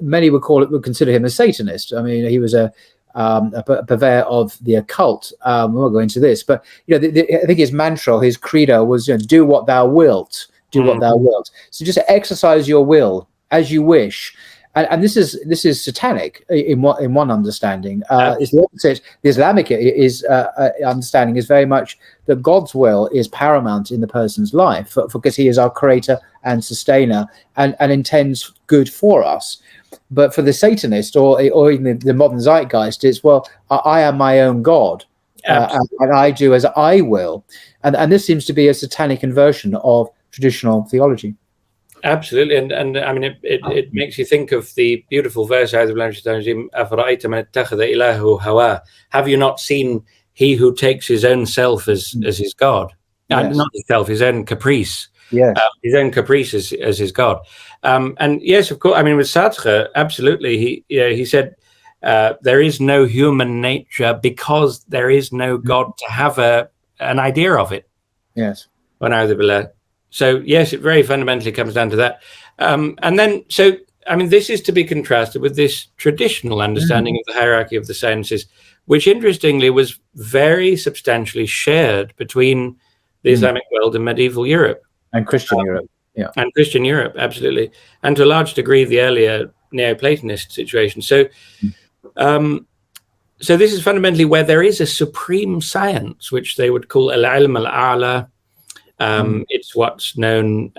Many would consider him a Satanist. I mean, he was a purveyor of the occult. We won't go into this, but I think his mantra, his credo was, "Do what thou wilt, do what thou wilt." So just exercise your will as you wish. And this is satanic in one understanding. It's the opposite. The Islamic understanding is very much that God's will is paramount in the person's life, because He is our creator and sustainer, and intends good for us. But for the Satanist or even the modern zeitgeist, it's, well, I am my own God, and I do as I will, and this seems to be a satanic inversion of traditional theology. Absolutely, and I mean, it makes you think of the beautiful verse, have you not seen he who takes his own self as his God? Yes. Not his self, his own caprice. Yes. His own caprice as his God. And yes, of course, I mean, with Sartre, absolutely, he said, there is no human nature because there is no God to have an idea of it. Yes. So yes, it very fundamentally comes down to that. And then, so, I mean, this is to be contrasted with this traditional understanding of the hierarchy of the sciences, which interestingly was very substantially shared between the Islamic world and medieval Europe. And Christian Europe, yeah. And Christian Europe, absolutely. And to a large degree, the earlier Neoplatonist situation. So, so this is fundamentally where there is a supreme science, which they would call al-ilm al-a'la. It's what's known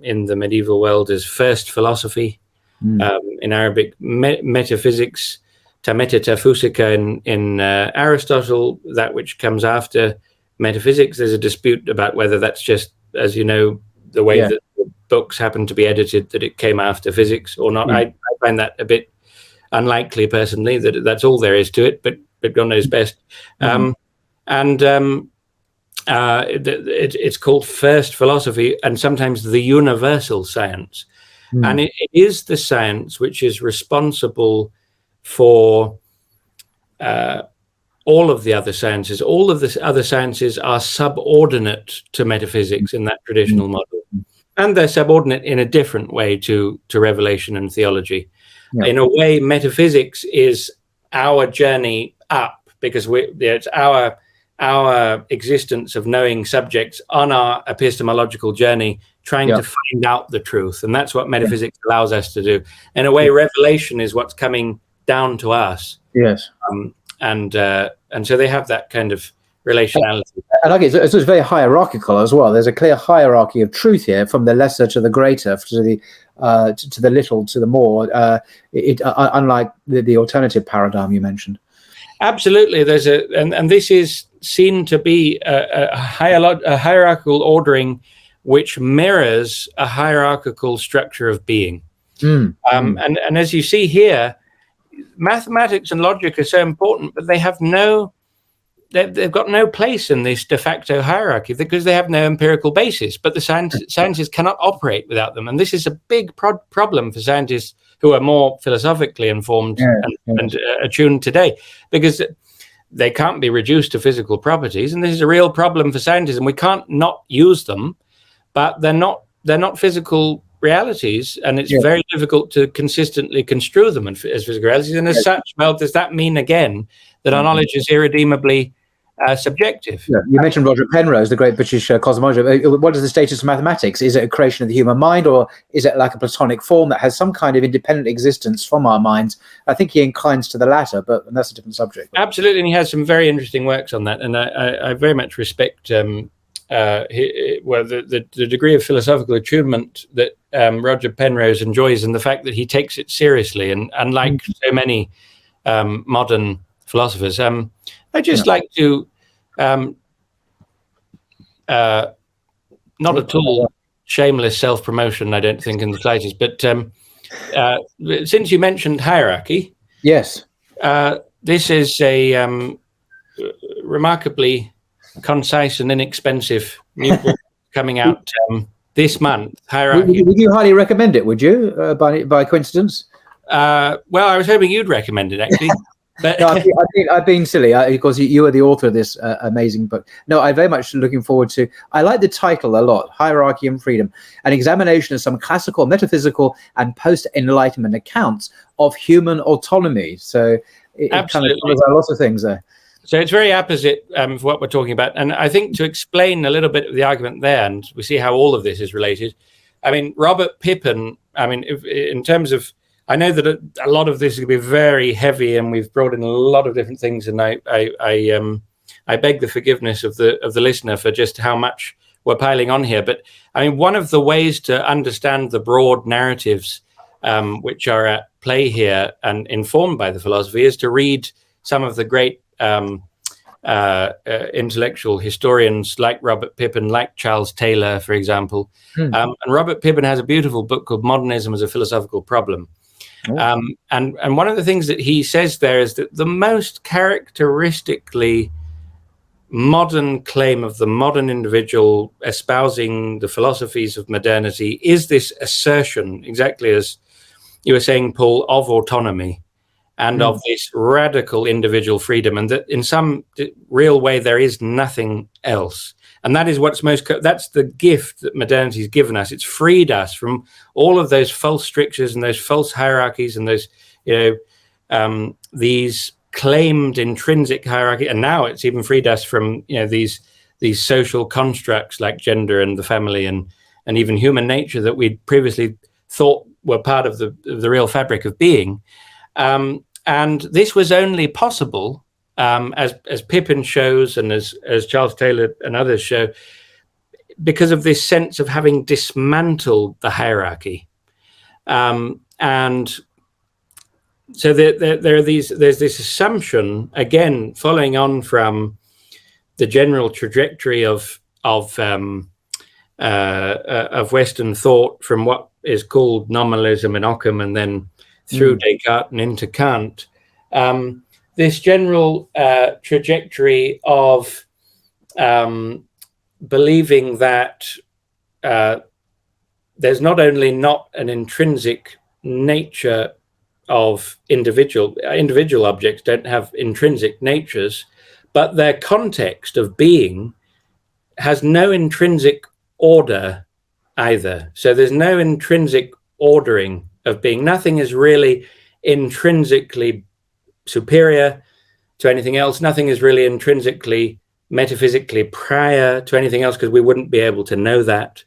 in the medieval world as first philosophy, in Arabic, metaphysics, ta metaphysica in Aristotle, that which comes after metaphysics. There's a dispute about whether that's just, as you know, the way that the books happen to be edited, that it came after physics or not. I find that a bit unlikely, personally, that that's all there is to it, but God knows best. It's called first philosophy, and sometimes the universal science. And it is the science which is responsible for all of the other sciences. All of the other sciences are subordinate to metaphysics in that traditional model. And they're subordinate in a different way to revelation and theology. Yeah. In a way, metaphysics is our journey up, because it's our existence of knowing subjects on our epistemological journey, trying to find out the truth. And that's what metaphysics allows us to do. In a way, revelation is what's coming down to us. Yes. And so they have that kind of relationality. I like it. It's very hierarchical as well. There's a clear hierarchy of truth here, from the lesser to the greater, to the little to the more. Unlike the alternative paradigm you mentioned. Absolutely, and this is seen to be a hierarchical ordering which mirrors a hierarchical structure of being. And as you see here, mathematics and logic are so important, but they've got no place in this de facto hierarchy because they have no empirical basis. But the sciences cannot operate without them, and this is a big problem for scientists who are more philosophically informed and attuned today, because they can't be reduced to physical properties, and this is a real problem for scientists. And we can't not use them, but they're not physical realities, and it's very difficult to consistently construe them as physical realities. And as such, well, does that mean again that our knowledge is irredeemably subjective? Yeah. You mentioned Roger Penrose, the great British cosmologist. What is the status of mathematics? Is it a creation of the human mind, or is it like a Platonic form that has some kind of independent existence from our minds? I think he inclines to the latter, but that's a different subject. Absolutely, and he has some very interesting works on that, and I very much respect the degree of philosophical attunement that Roger Penrose enjoys, and the fact that he takes it seriously. And unlike so many modern philosophers, I just like to not at all shameless self-promotion, I don't think, in the slightest, but since you mentioned hierarchy, yes, this is a remarkably concise and inexpensive new book coming out this month. Hierarchy. Would you highly recommend it? Would you, by coincidence? Well, I was hoping you'd recommend it, actually. But no, I've been silly because you are the author of this amazing book. No, I'm very much looking forward to. I like the title a lot: Hierarchy and Freedom, an examination of some classical, metaphysical, and post-Enlightenment accounts of human autonomy. So it kind of covers a lot of things there. So it's very apposite for what we're talking about. And I think to explain a little bit of the argument there, and we see how all of this is related. I mean, Robert Pippin, in terms of, I know that a lot of this is going to be very heavy, and we've brought in a lot of different things. And I beg the forgiveness of the listener for just how much we're piling on here. But I mean, one of the ways to understand the broad narratives which are at play here and informed by the philosophy is to read some of the great intellectual historians like Robert Pippin, like Charles Taylor, for example. And Robert Pippin has a beautiful book called Modernism as a Philosophical Problem. And one of the things that he says there is that the most characteristically modern claim of the modern individual espousing the philosophies of modernity is this assertion, exactly as you were saying, Paul, of autonomy and of this radical individual freedom, and that in some real way there is nothing else. And that is that's the gift that modernity has given us. It's freed us from all of those false strictures and those false hierarchies and those, these claimed intrinsic hierarchy. And now it's even freed us from, these social constructs like gender and the family and even human nature that we'd previously thought were part of the real fabric of being. And this was only possible, as Pippin shows and as Charles Taylor and others show, because of this sense of having dismantled the hierarchy. And so there's this assumption, again, following on from the general trajectory of Western thought from what is called nominalism in Occam and then through Descartes and into Kant, this general trajectory of believing that there's not only not an intrinsic nature of individual objects don't have intrinsic natures, but their context of being has no intrinsic order either. So there's no intrinsic ordering of being. Nothing is really intrinsically superior to anything else. Nothing is really intrinsically, metaphysically prior to anything else, because we wouldn't be able to know that.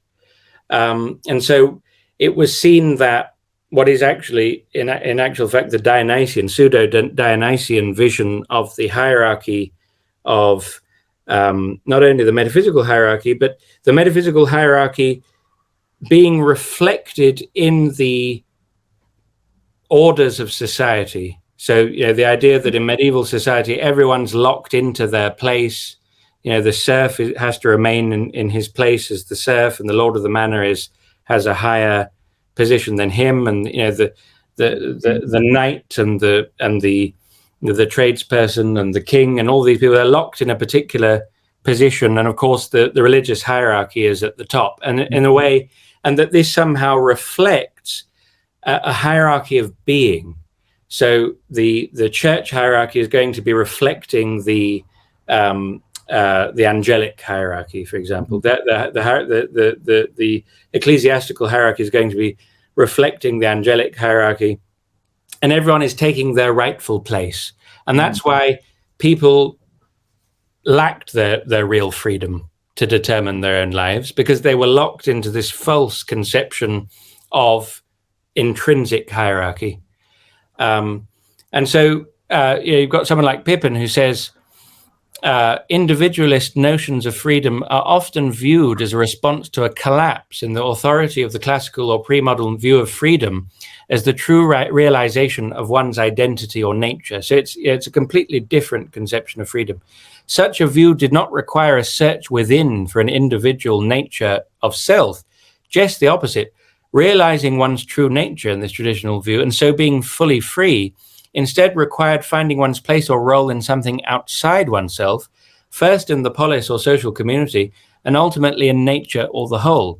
And so it was seen that what is actually, in actual fact, the Dionysian, pseudo-Dionysian vision of the hierarchy of not only the metaphysical hierarchy, but the metaphysical hierarchy being reflected in the orders of society. So, the idea that in medieval society, everyone's locked into their place. The serf has to remain in his place as the serf, and the lord of the manor has a higher position than him, and the knight and the tradesperson and the king and all these people are locked in a particular position, and of course the religious hierarchy is at the top, and in a way, and that this somehow reflects a hierarchy of being. So the church hierarchy is going to be reflecting the angelic hierarchy, for example. The ecclesiastical hierarchy is going to be reflecting the angelic hierarchy, and everyone is taking their rightful place. And that's why people lacked their real freedom to determine their own lives, because they were locked into this false conception of intrinsic hierarchy. And so you've got someone like Pippin who says, individualist notions of freedom are often viewed as a response to a collapse in the authority of the classical or pre-modern view of freedom as the true realization of one's identity or nature. So it's a completely different conception of freedom. Such a view did not require a search within for an individual nature of self, just the opposite. Realizing one's true nature in this traditional view, and so being fully free, instead required finding one's place or role in something outside oneself, first in the polis or social community, and ultimately in nature or the whole.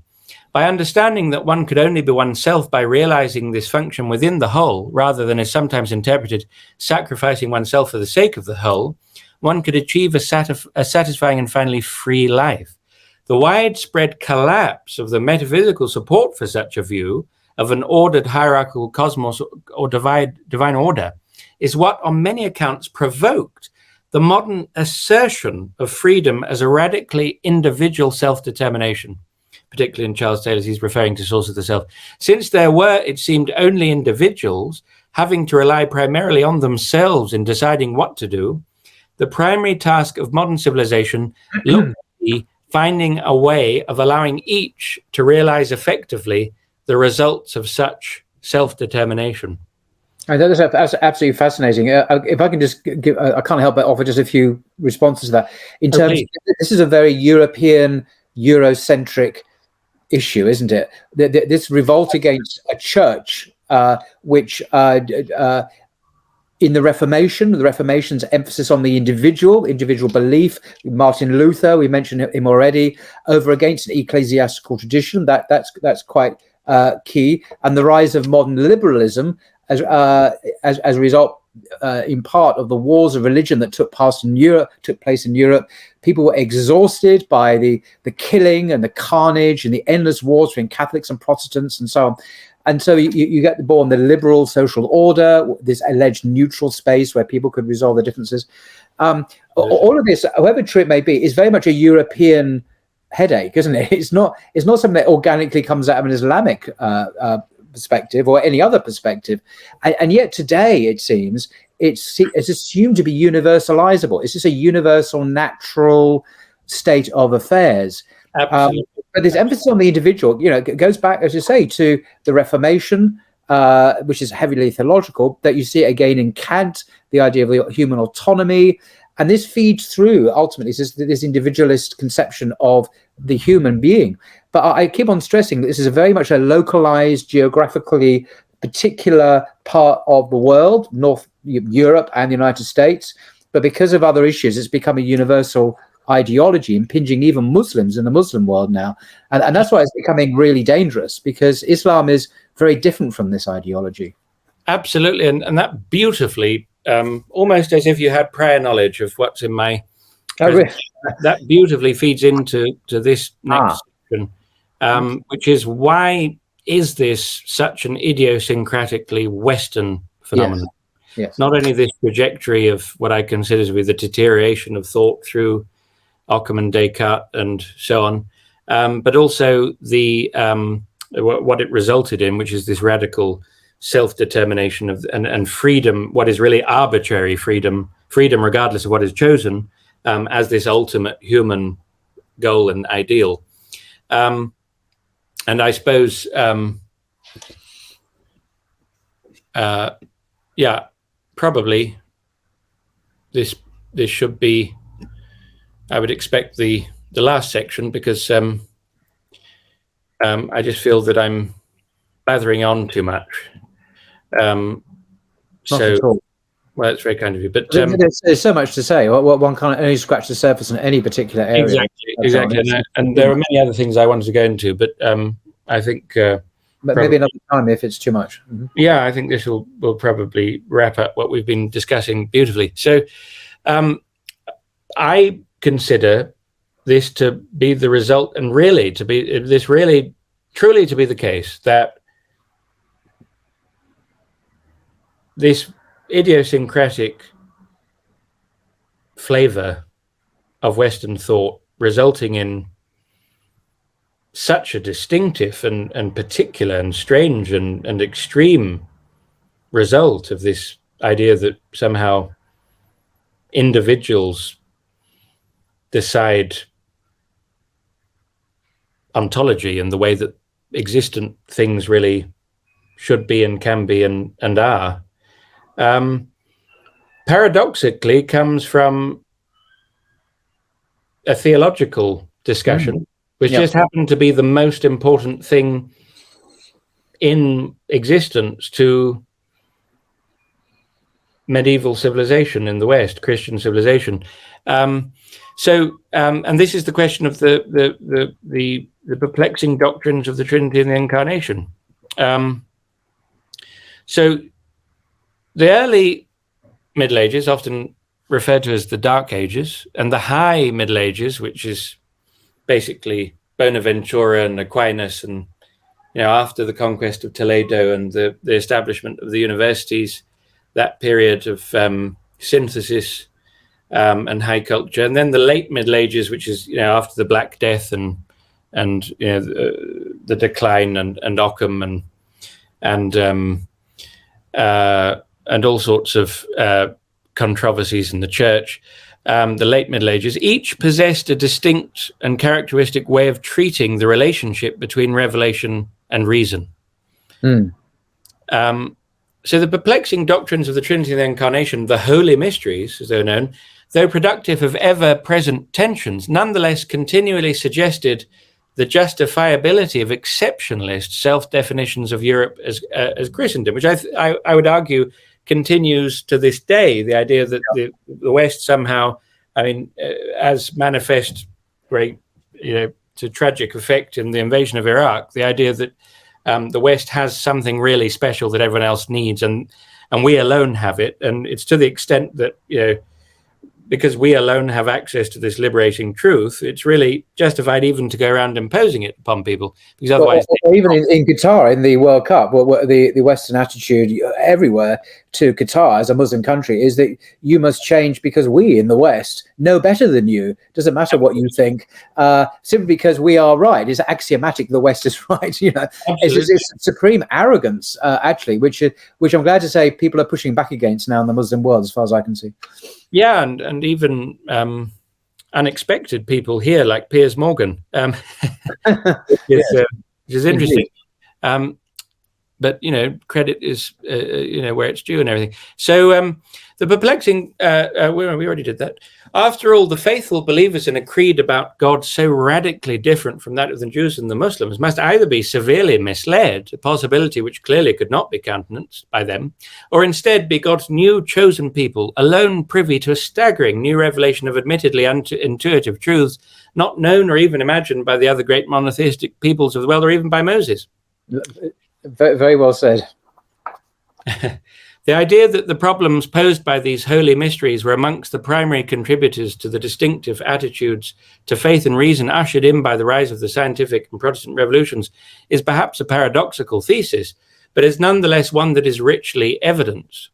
By understanding that one could only be oneself by realizing this function within the whole, rather than as sometimes interpreted, sacrificing oneself for the sake of the whole, one could achieve a satisfying and finally free life. The widespread collapse of the metaphysical support for such a view of an ordered hierarchical cosmos or divine order is what on many accounts provoked the modern assertion of freedom as a radically individual self-determination, particularly in Charles Taylor's, he's referring to Source of the Self. Since there were, it seemed, only individuals having to rely primarily on themselves in deciding what to do, the primary task of modern civilization looked to be finding a way of allowing each to realize effectively the results of such self-determination. That's absolutely fascinating. If I can just give, I can't help but offer just a few responses to that. In terms, this is a very European, Eurocentric issue, isn't it? This revolt against a church, which in the Reformation's emphasis on the individual belief. Martin Luther, we mentioned him already, over against an ecclesiastical tradition. That's quite key, and the rise of modern liberalism as a result, in part, of the wars of religion that took place in Europe. People were exhausted by the killing and the carnage and the endless wars between Catholics and Protestants and so on. And so you get born the liberal social order, this alleged neutral space where people could resolve their differences. All of this, however true it may be, is very much a European headache, isn't it? It's not something that organically comes out of an Islamic perspective or any other perspective. And yet today, it seems, it's assumed to be universalizable. It's just a universal, natural state of affairs. Absolutely. But this emphasis on the individual, it goes back, as you say, to the Reformation, which is heavily theological, that you see it again in Kant, the idea of human autonomy. And this feeds through, ultimately, this individualist conception of the human being. But I keep on stressing that this is very much a localized, geographically particular part of the world, North Europe and the United States. But because of other issues, it's become a universal ideology impinging even Muslims in the Muslim world now. And that's why it's becoming really dangerous, because Islam is very different from this ideology. Absolutely. And that beautifully, almost as if you had prior knowledge of what's in my that beautifully feeds into this next section, which is, why is this such an idiosyncratically Western phenomenon? Yes. Not only this trajectory of what I consider to be the deterioration of thought through Occam and Descartes and so on, but also the what it resulted in, which is this radical self-determination of and freedom, what is really arbitrary freedom regardless of what is chosen, as this ultimate human goal and ideal. And I suppose, probably this should be, I would expect, the last section, because I just feel that I'm blathering on too much. Not at all. Well, it's very kind of you, but there's so much to say. One can't only scratch the surface in any particular area. Exactly. And there are many other things I wanted to go into, but I think maybe another time if it's too much. Mm-hmm. Yeah, I think this will probably wrap up what we've been discussing beautifully. So I consider this to be the result, and really truly to be the case, that this idiosyncratic flavor of Western thought, resulting in such a distinctive and particular and strange and extreme result of this idea that somehow individuals decide ontology and the way that existent things really should be and can be and are, paradoxically comes from a theological discussion, which just happened to be the most important thing in existence to medieval civilization in the West, Christian civilization. And this is the question of the perplexing doctrines of the Trinity and the Incarnation. So the early Middle Ages, often referred to as the Dark Ages, and the High Middle Ages, which is basically Bonaventura and Aquinas, and after the conquest of Toledo and the establishment of the universities, that period of synthesis and high culture, and then the late Middle Ages, which is after the Black Death and the decline and Occam and all sorts of controversies in the church. The late Middle Ages, each possessed a distinct and characteristic way of treating the relationship between revelation and reason. So the perplexing doctrines of the Trinity and the Incarnation, the holy mysteries, as they're known, though productive of ever-present tensions, nonetheless continually suggested the justifiability of exceptionalist self-definitions of Europe as Christendom, which I would argue continues to this day. The idea that the West somehow, as manifest great, to tragic effect in the invasion of Iraq, the idea that the West has something really special that everyone else needs, and we alone have it. And it's to the extent that, because we alone have access to this liberating truth, it's really justified even to go around imposing it upon people, because otherwise... even in Qatar, in the World Cup, the Western attitude everywhere to Qatar as a Muslim country is that you must change because we in the West know better than you. Doesn't matter what you think, simply because we are right. It's axiomatic the West is right. It's supreme arrogance, actually, which I'm glad to say people are pushing back against now in the Muslim world, as far as I can see. Yeah, and even unexpected people here, like Piers Morgan, which is interesting. but credit is where it's due and everything. So the perplexing we already did that. After all, the faithful believers in a creed about God so radically different from that of the Jews and the Muslims must either be severely misled, a possibility which clearly could not be countenanced by them, or instead be God's new chosen people, alone privy to a staggering new revelation of admittedly intuitive truths not known or even imagined by the other great monotheistic peoples of the world, or even by Moses. Very, very well said. The idea that the problems posed by these holy mysteries were amongst the primary contributors to the distinctive attitudes to faith and reason ushered in by the rise of the scientific and Protestant revolutions is perhaps a paradoxical thesis, but is nonetheless one that is richly evident.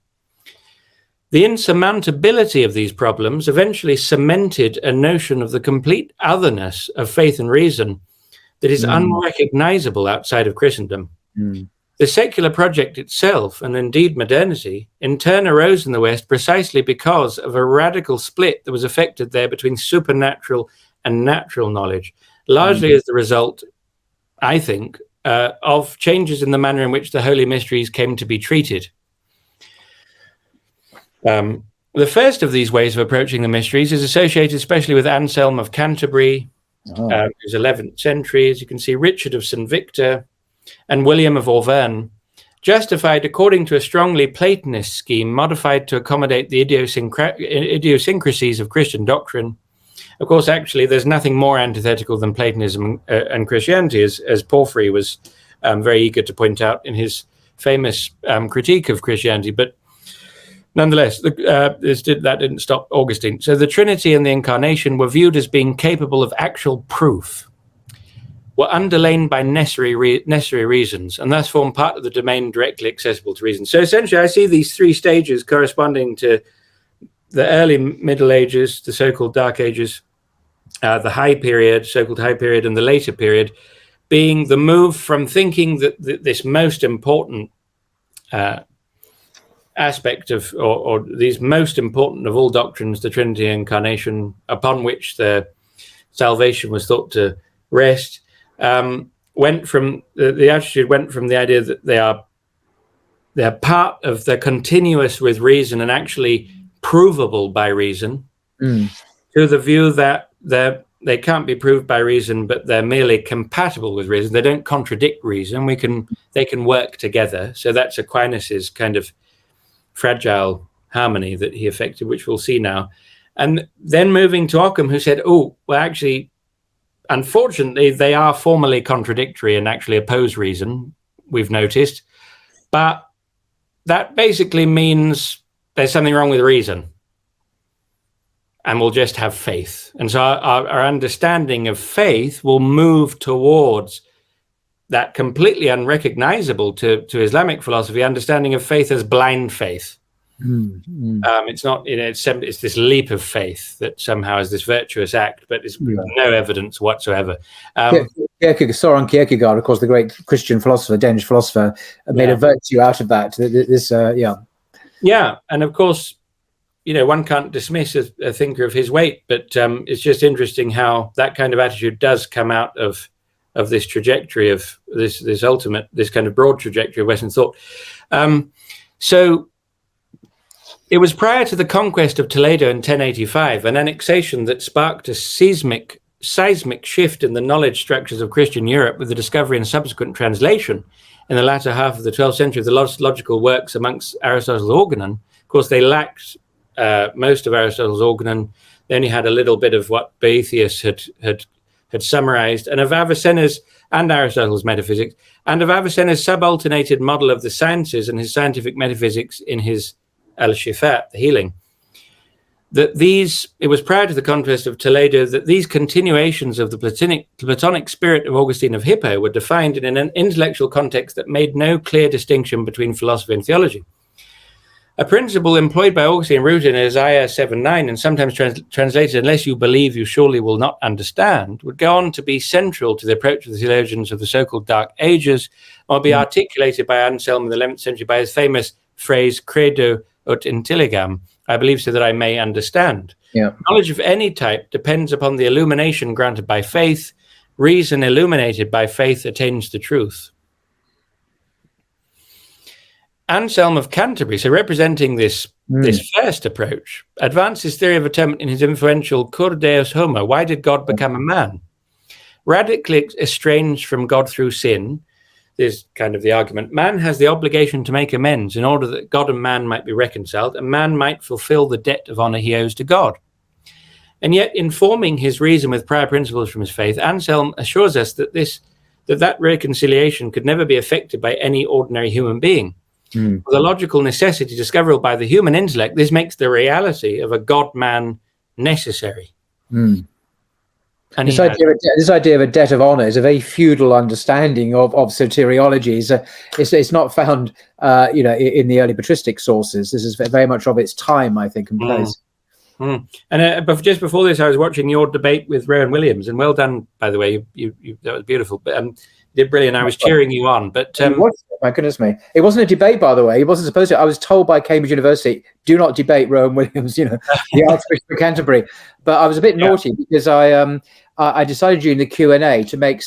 The insurmountability of these problems eventually cemented a notion of the complete otherness of faith and reason that is unrecognizable outside of Christendom. The secular project itself, and indeed modernity, in turn arose in the West precisely because of a radical split that was effected there between supernatural and natural knowledge, largely as the result, I think, of changes in the manner in which the Holy Mysteries came to be treated. The first of these ways of approaching the mysteries is associated especially with Anselm of Canterbury, who's 11th century, as you can see, Richard of St. Victor, and William of Auvergne, justified according to a strongly Platonist scheme modified to accommodate the idiosyncrasies of Christian doctrine. Of course, actually, there's nothing more antithetical than Platonism and Christianity, as Porphyry was very eager to point out in his famous critique of Christianity. But nonetheless, that didn't stop Augustine. So the Trinity and the Incarnation were viewed as being capable of actual proof, were underlain by necessary reasons, and thus form part of the domain directly accessible to reason. So essentially, I see these three stages corresponding to the early Middle Ages, the so-called Dark Ages, the High Period, so-called High Period, and the later period, being the move from thinking that this most important aspect of, or these most important of all doctrines, the Trinity and Incarnation, upon which the salvation was thought to rest, went from the attitude went from the idea that they're part of, they're continuous with reason and actually provable by reason, to the view that they can't be proved by reason, but they're merely compatible with reason. They don't contradict reason. They can work together. So that's Aquinas's kind of fragile harmony that he effected, which we'll see now. And then moving to Occam, who said, oh, well, actually, unfortunately, they are formally contradictory and actually oppose reason, we've noticed. But that basically means there's something wrong with reason, and we'll just have faith. And so our understanding of faith will move towards that completely unrecognizable to Islamic philosophy understanding of faith as blind faith. It's not, it's this leap of faith that somehow is this virtuous act, but it's no evidence whatsoever. Soren Kierkegaard, of course, the great Christian philosopher, Danish philosopher, made a virtue out of that. And of course, one can't dismiss a thinker of his weight, but it's just interesting how that kind of attitude does come out of this trajectory of this ultimate, this kind of broad trajectory of Western thought. So it was prior to the conquest of Toledo in 1085, an annexation that sparked a seismic shift in the knowledge structures of Christian Europe, with the discovery and subsequent translation in the latter half of the 12th century of the logical works amongst Aristotle's Organon. Of course, they lacked most of Aristotle's Organon. They only had a little bit of what Boethius had summarized, and of Avicenna's and Aristotle's metaphysics, and of Avicenna's subalternated model of the sciences and his scientific metaphysics in his Al-Shifat, the healing. It was prior to the conquest of Toledo that these continuations of the Platonic spirit of Augustine of Hippo were defined in an intellectual context that made no clear distinction between philosophy and theology. A principle employed by Augustine, rooted in Isaiah 7:9, and sometimes translated, "Unless you believe, you surely will not understand," would go on to be central to the approach of the theologians of the so-called Dark Ages, or be articulated by Anselm in the 11th century by his famous phrase, "Credo ut intelligam," I believe so that I may understand. Knowledge of any type depends upon the illumination granted by faith. Reason illuminated by faith attains the truth. Anselm of Canterbury, so representing this first approach, advanced his theory of atonement in his influential Cur Deus Homo. Why did God become a man? Radically estranged from God through sin, there's kind of the argument, man has the obligation to make amends in order that God and man might be reconciled, and man might fulfill the debt of honor he owes to God. And yet, in forming his reason with prior principles from his faith, Anselm assures us that that reconciliation could never be effected by any ordinary human being. With a logical necessity discoverable by the human intellect, this makes the reality of a God-man necessary. And this idea of a debt of honor is a very feudal understanding of soteriology. It's not found, in the early patristic sources. This is very much of its time, I think, and place. And but just before this, I was watching your debate with Rowan Williams, and well done, by the way. You that was beautiful. But you did brilliant. I was cheering you on. But my goodness me, it wasn't a debate, by the way. He wasn't supposed to. I was told by Cambridge University, do not debate Rowan Williams. The Archbishop of Canterbury. But I was a bit naughty because I decided during the Q&A to make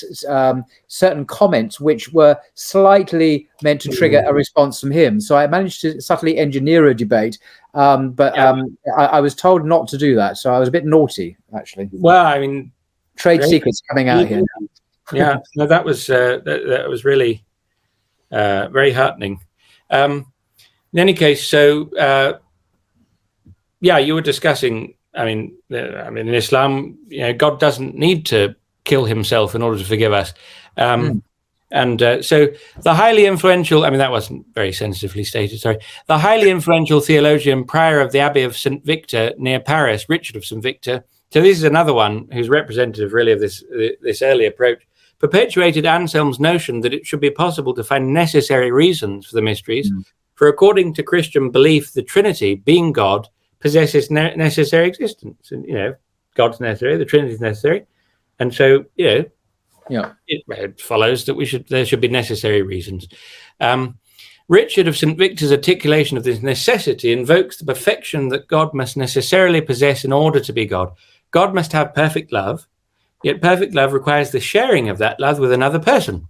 certain comments which were slightly meant to trigger a response from him. So I managed to subtly engineer a debate, but I was told not to do that. So I was a bit naughty, actually. Well, I mean, trade secrets coming out here. Yeah, no, that was really very heartening. In any case, so you were discussing. I mean, in Islam, God doesn't need to kill himself in order to forgive us. And so the highly influential, that wasn't very sensitively stated, sorry. The highly influential theologian, prior of the Abbey of St. Victor near Paris, Richard of St. Victor, so this is another one who's representative really of this early approach, perpetuated Anselm's notion that it should be possible to find necessary reasons for the mysteries. For according to Christian belief, the Trinity, being God, possesses necessary existence. And, God's necessary, the Trinity is necessary. And so, it follows that there should be necessary reasons. Richard of St. Victor's articulation of this necessity invokes the perfection that God must necessarily possess in order to be God. God must have perfect love, yet perfect love requires the sharing of that love with another person.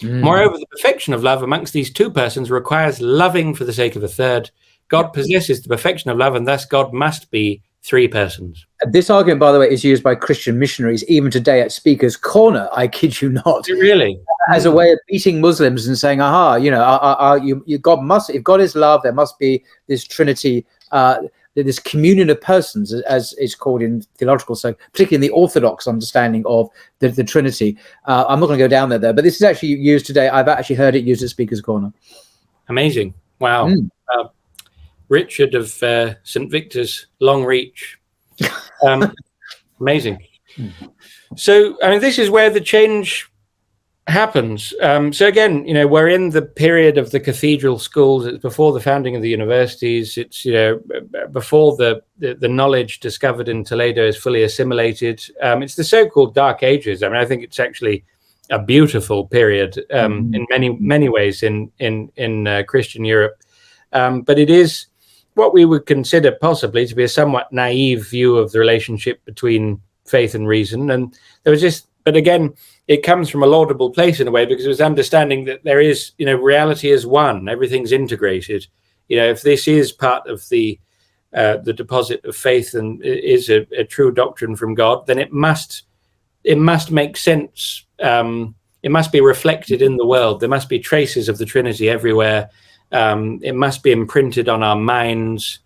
Moreover, the perfection of love amongst these two persons requires loving for the sake of a third. God possesses the perfection of love, and thus God must be three persons. This argument, by the way, is used by Christian missionaries even today at Speaker's Corner. I kid you not. Really? As a way of beating Muslims and saying, God must, if God is love, there must be this Trinity, this communion of persons, as is called in theological, so particularly in the Orthodox understanding of the Trinity. I'm not going to go down there, but this is actually used today. I've actually heard it used at Speaker's Corner. Amazing. Wow. Richard of St. Victor's long reach. Amazing. So, this is where the change happens. So again, we're in the period of the cathedral schools. It's before the founding of the universities. It's, before the knowledge discovered in Toledo is fully assimilated. It's the so-called Dark Ages. I think it's actually a beautiful period in many ways in Christian Europe. But it is what we would consider possibly to be a somewhat naive view of the relationship between faith and reason. And there was but again, it comes from a laudable place in a way, because it was understanding that there is, reality is one, everything's integrated. If this is part of the deposit of faith and is a true doctrine from God, then it must make sense. It must be reflected in the world. There must be traces of the Trinity everywhere. It must be imprinted on our minds.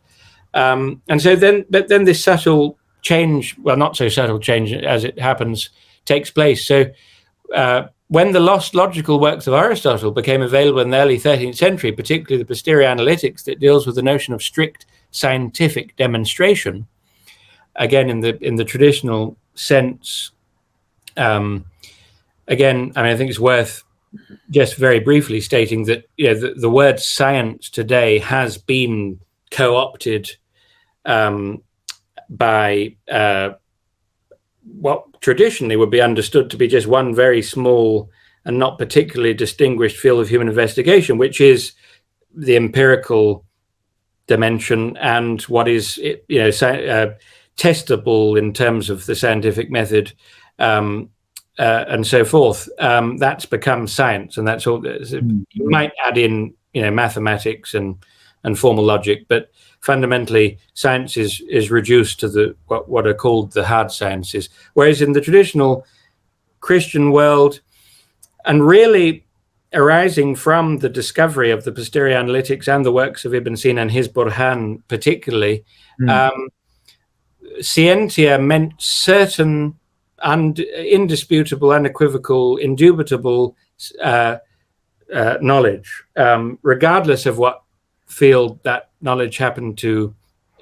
And so then this subtle change, well, not so subtle change as it happens, takes place. So when the lost logical works of Aristotle became available in the early 13th century, particularly the Posterior Analytics that deals with the notion of strict scientific demonstration, again, in the traditional sense, again, I think it's worth just very briefly stating that the word science today has been co-opted by what traditionally would be understood to be just one very small and not particularly distinguished field of human investigation, which is the empirical dimension and what is testable in terms of the scientific method. And so forth. That's become science, and that's all. You might add in mathematics and formal logic, but fundamentally science is reduced to what are called the hard sciences. Whereas in the traditional Christian world, and really arising from the discovery of the posterior analytics and the works of Ibn Sina and his Burhan particularly, scientia meant certain and indisputable, unequivocal, indubitable knowledge, regardless of what field that knowledge happened to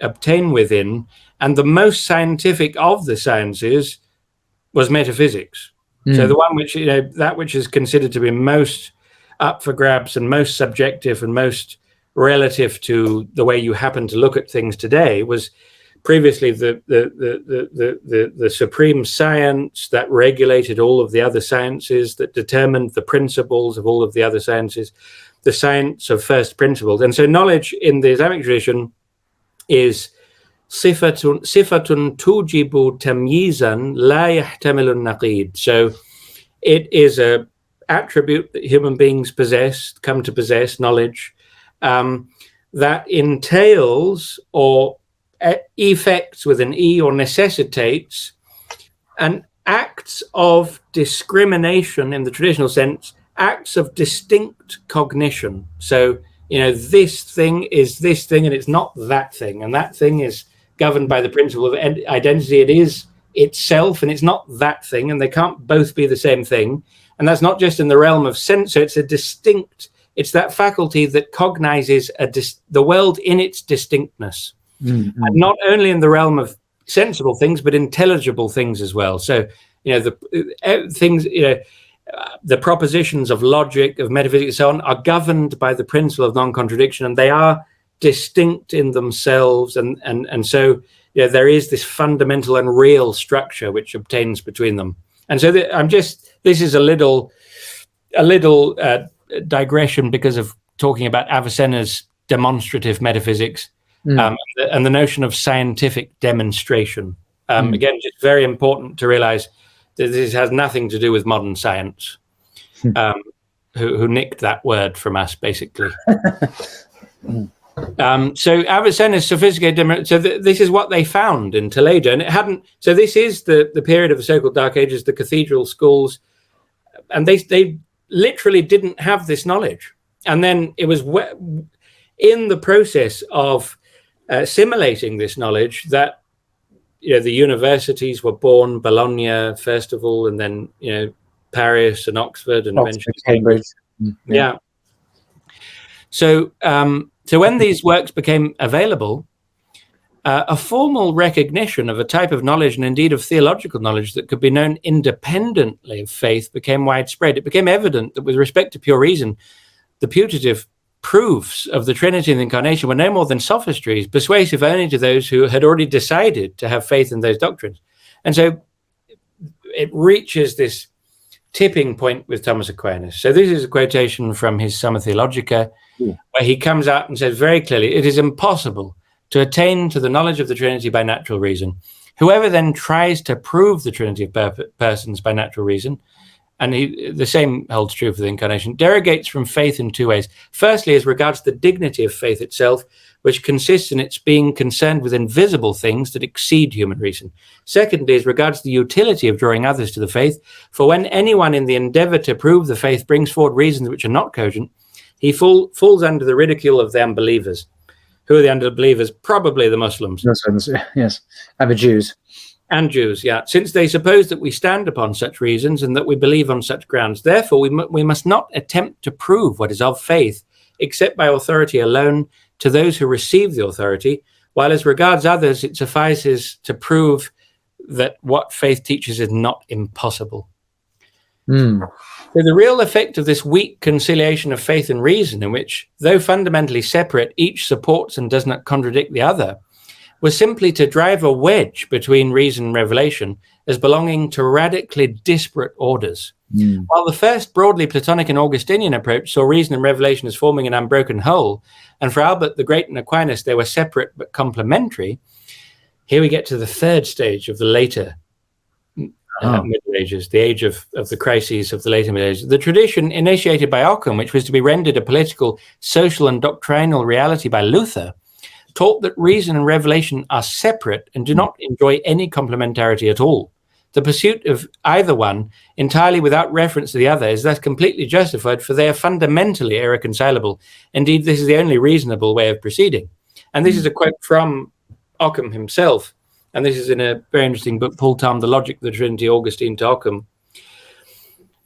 obtain within. And the most scientific of the sciences was metaphysics. So the one which, that which is considered to be most up for grabs and most subjective and most relative to the way you happen to look at things today was previously the supreme science that regulated all of the other sciences, that determined the principles of all of the other sciences, the science of first principles. And so knowledge in the Islamic tradition is sifatun tujibu tamyizan la yahtamilu naqid. So it is a attribute that human beings come to possess, knowledge, that entails or effects with an E or necessitates an acts of discrimination in the traditional sense, acts of distinct cognition. So, this thing is this thing and it's not that thing. And that thing is governed by the principle of identity. It is itself and it's not that thing. And they can't both be the same thing. And that's not just in the realm of sense. So it's that faculty that cognizes the world in its distinctness. And not only in the realm of sensible things, but intelligible things as well. So, the things, the propositions of logic, of metaphysics, so on, are governed by the principle of non-contradiction, and they are distinct in themselves. And so, there is this fundamental and real structure which obtains between them. And so, this is a little digression because of talking about Avicenna's demonstrative metaphysics. And the notion of scientific demonstration. Again, just very important to realize that this has nothing to do with modern science, who nicked that word from us, basically. So Avicenna's sophisticated, this is what they found in Toledo. And it hadn't, so this is the period of the so-called Dark Ages, the cathedral schools, and they literally didn't have this knowledge. And then it was in the process of assimilating this knowledge that the universities were born, Bologna first of all, and then Paris and Oxford and eventually Cambridge. Yeah. So when these works became available, a formal recognition of a type of knowledge, and indeed of theological knowledge, that could be known independently of faith became widespread. It became evident that with respect to pure reason, the putative proofs of the Trinity and the Incarnation were no more than sophistries, persuasive only to those who had already decided to have faith in those doctrines. And so it reaches this tipping point with Thomas Aquinas. So this is a quotation from his Summa Theologica, where he comes out and says very clearly, it is impossible to attain to the knowledge of the Trinity by natural reason. Whoever then tries to prove the Trinity of persons by natural reason, and the same holds true for the Incarnation, derogates from faith in two ways. Firstly, as regards the dignity of faith itself, which consists in its being concerned with invisible things that exceed human reason. Secondly, as regards the utility of drawing others to the faith, for when anyone in the endeavor to prove the faith brings forward reasons which are not cogent, he falls under the ridicule of the unbelievers. Who are the unbelievers? Probably the Muslims. Muslims, yes, and the Jews. And Jews, yeah, since they suppose that we stand upon such reasons and that we believe on such grounds. Therefore, we must not attempt to prove what is of faith, except by authority alone, to those who receive the authority, while as regards others, it suffices to prove that what faith teaches is not impossible. So the real effect of this weak conciliation of faith and reason, in which, though fundamentally separate, each supports and does not contradict the other, was simply to drive a wedge between reason and revelation as belonging to radically disparate orders. While the first broadly Platonic and Augustinian approach saw reason and revelation as forming an unbroken whole, and for Albert the Great and Aquinas they were separate but complementary, here we get to the third stage of the later Middle Ages, the age of the crises of the later Middle Ages. The tradition initiated by Occam, which was to be rendered a political, social, and doctrinal reality by Luther, taught that reason and revelation are separate and do not enjoy any complementarity at all. The pursuit of either one, entirely without reference to the other, is thus completely justified, for they are fundamentally irreconcilable. Indeed, this is the only reasonable way of proceeding. And this is a quote from Occam himself. And this is in a very interesting book, Paul Thom, The Logic of the Trinity, Augustine to Occam.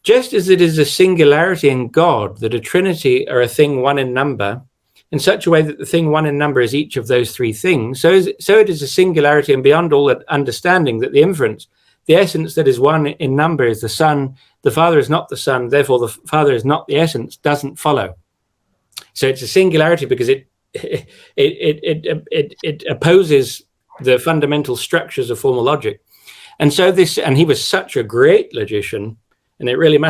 Just as it is a singularity in God that a trinity are a thing one in number, in such a way that the thing one in number is each of those three things, so it is a singularity and beyond all understanding that the inference, the essence that is one in number is the Son, the Father is not the Son, therefore the Father is not the essence, doesn't follow. So it's a singularity because it opposes the fundamental structures of formal logic. And so he was such a great logician, and it really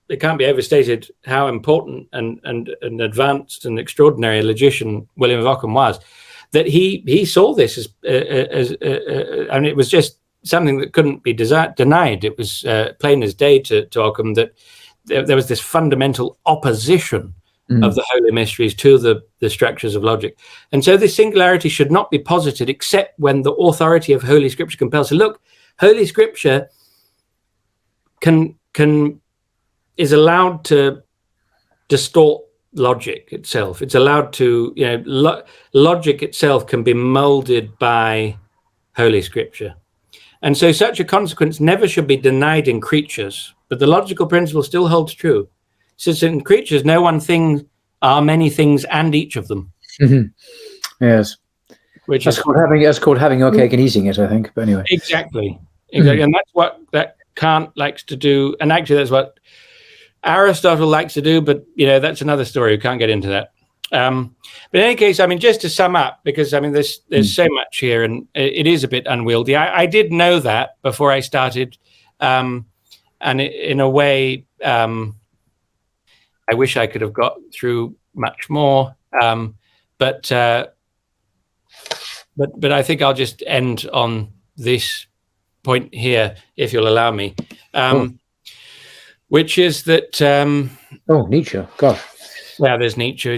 it can't be overstated how important and advanced and extraordinary a logician William of Ockham was, that he saw this as and it was just something that couldn't be denied. It was plain as day to Ockham that there was this fundamental opposition of the holy mysteries to the structures of logic. And so this singularity should not be posited except when the authority of Holy Scripture compels. So look, Holy Scripture is allowed to distort logic itself. It's allowed to, logic itself can be molded by Holy Scripture. And so such a consequence never should be denied in creatures, but the logical principle still holds true. Since in creatures, no one thing are many things and each of them. Yes. That's called having your cake and eating it, I think. But anyway. Exactly. And that's what that Kant likes to do. And actually, that's what Aristotle likes to do. But, that's another story. We can't get into that. But in any case, just to sum up, because, there's so much here and it is a bit unwieldy. I did know that before I started. And in a way, I wish I could have got through much more. But I think I'll just end on this point here, if you'll allow me, which is that. Nietzsche. God. Well, there's Nietzsche.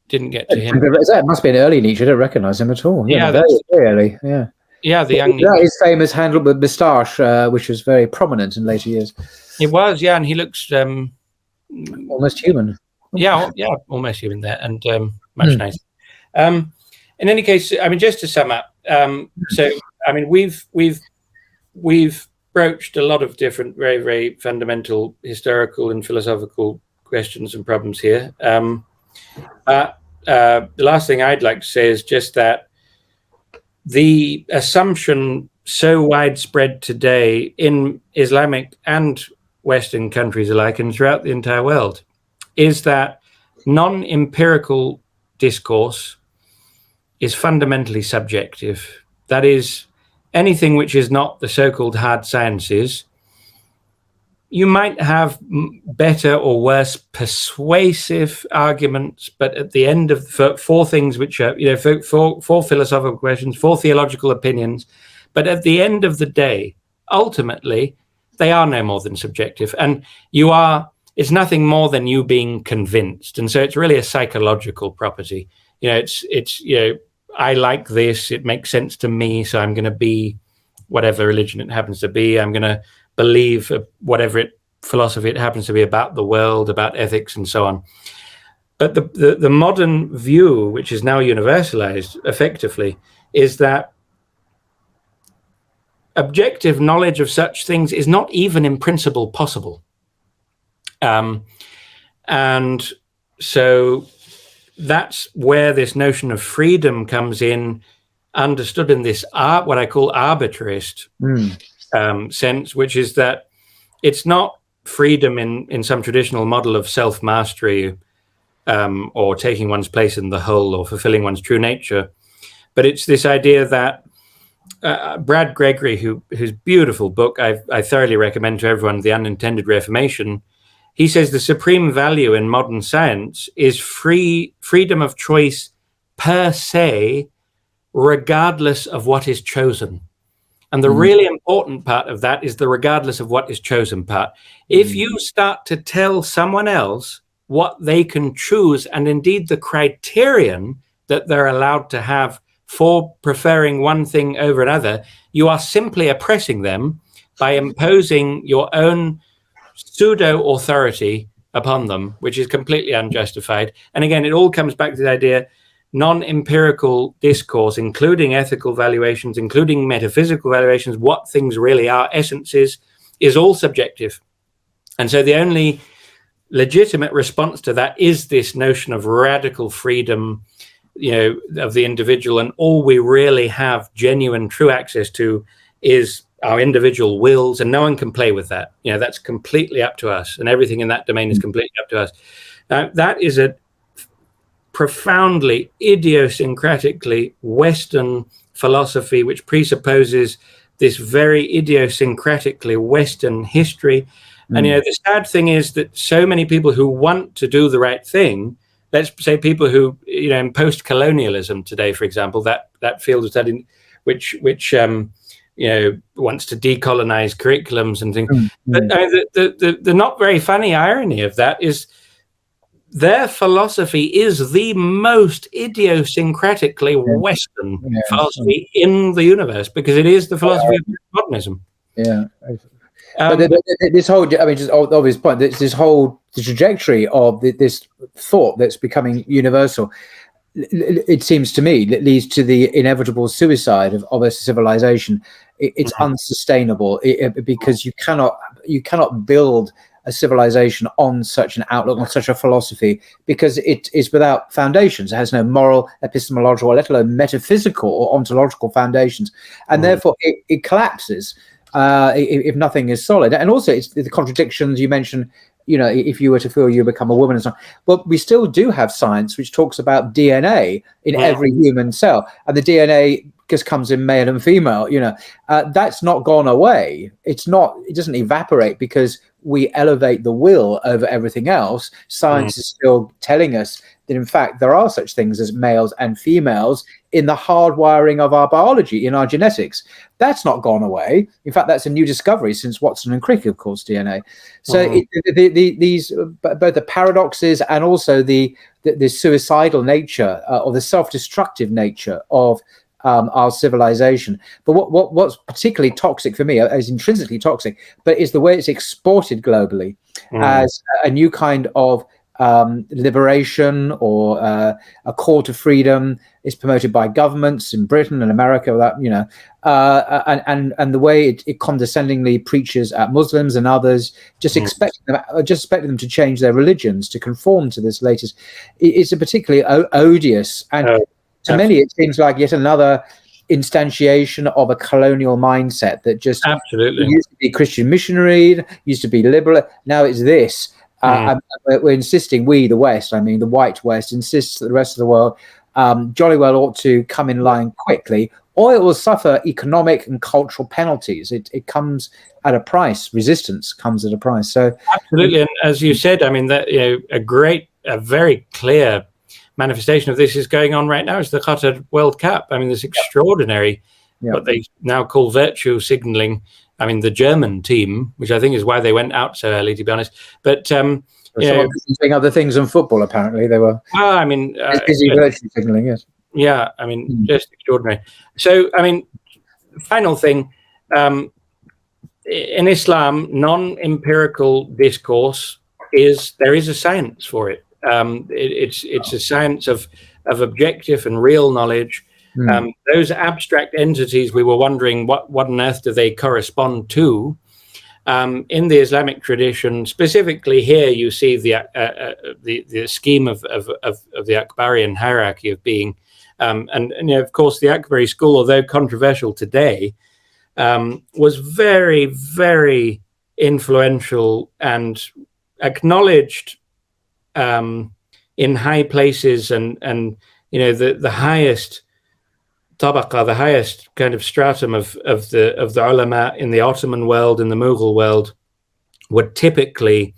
Didn't get to him. That must be an early Nietzsche. I don't recognize him at all. Yeah, very early. Yeah. Yeah, the young. That is famous Handel moustache, which was very prominent in later years. It was, yeah, and he looks almost human. Yeah, almost human there, and much nicer. In any case, just to sum up, we've broached a lot of different, very, very fundamental historical and philosophical questions and problems here. The last thing I'd like to say is just that the assumption so widespread today in Islamic and Western countries alike and throughout the entire world is that non-empirical discourse is fundamentally subjective. That is, anything which is not the so-called hard sciences, you might have better or worse persuasive arguments, but at the end of four things which are, four philosophical questions, four theological opinions, but at the end of the day, ultimately, they are no more than subjective. And it's nothing more than you being convinced. And so it's really a psychological property. I like this, it makes sense to me, so I'm going to be whatever religion it happens to be. I'm going to believe whatever philosophy it happens to be about the world, about ethics, and so on. But the modern view, which is now universalized effectively, is that objective knowledge of such things is not even in principle possible. And so that's where this notion of freedom comes in, understood in this what I call arbitrarist sense, which is that it's not freedom in some traditional model of self-mastery or taking one's place in the whole or fulfilling one's true nature, but it's this idea that Brad Gregory, whose beautiful book I thoroughly recommend to everyone, The Unintended Reformation, he says the supreme value in modern science is freedom of choice per se, regardless of what is chosen. And the really important part of that is the regardless of what is chosen part. If you start to tell someone else what they can choose, and indeed the criterion that they're allowed to have for preferring one thing over another, you are simply oppressing them by imposing your own pseudo authority upon them, which is completely unjustified. And again, it all comes back to the idea non-empirical discourse, including ethical valuations, including metaphysical valuations, what things really are, essences, is all subjective. And so the only legitimate response to that is this notion of radical freedom, of the individual, and all we really have genuine, true access to is our individual wills, and no one can play with that. That's completely up to us, and everything in that domain is completely up to us. Now, that is a profoundly idiosyncratically Western philosophy, which presupposes this very idiosyncratically Western history. And the sad thing is that so many people who want to do the right thing, let's say people who in post-colonialism today, for example, that field of study which wants to decolonize curriculums and things. But the not very funny irony of that is their philosophy is the most idiosyncratically Western philosophy in the universe, because it is the philosophy of modernism. But this whole, just obvious point, this whole trajectory of this thought that's becoming universal, it seems to me, that leads to the inevitable suicide of a civilization. It's unsustainable because you cannot build a civilization on such an outlook, on such a philosophy, because it is without foundations. It has no moral, epistemological, let alone metaphysical or ontological foundations, and therefore it collapses if nothing is solid. And also, it's the contradictions you mentioned. If you were to feel you become a woman and so on. Well, we still do have science which talks about DNA in every human cell, and the DNA just comes in male and female. That's not gone away. It doesn't evaporate because we elevate the will over everything else. Science is still telling us that, in fact, there are such things as males and females in the hardwiring of our biology, in our genetics. That's not gone away. In fact, that's a new discovery since Watson and Crick, of course, DNA. So these both the paradoxes and also the suicidal nature or the self-destructive nature of our civilization. But what's particularly toxic for me, is intrinsically toxic, but is the way it's exported globally as a new kind of liberation or a call to freedom is promoted by governments in Britain and America. And the way it condescendingly preaches at Muslims and others, just expecting them to change their religions to conform to this latest. It's a particularly odious and. To many, it seems like yet another instantiation of a colonial mindset that just used to be Christian missionary, used to be liberal. Now it's this. And we're insisting, we, the West, the white West, insists that the rest of the world jolly well ought to come in line quickly, or it will suffer economic and cultural penalties. It comes at a price. Resistance comes at a price. So absolutely, and as you said, that a very clear manifestation of this is going on right now is the Qatar World Cup. This extraordinary, what they now call virtue signaling. The German team, which I think is why they went out so early, to be honest. But doing other things than football, apparently they were. Busy virtue signaling, yes. Yeah, just extraordinary. So, final thing, in Islam, non-empirical discourse there is a science for it. It's a science of objective and real knowledge. Those abstract entities, we were wondering what on earth do they correspond to? In the Islamic tradition, specifically here, you see the scheme of the Akbarian hierarchy of being, and of course the Akbari school, although controversial today, was very, very influential and acknowledged in high places, and the highest tabaqa, the highest kind of stratum of the ulama in the Ottoman world, in the Mughal world, would typically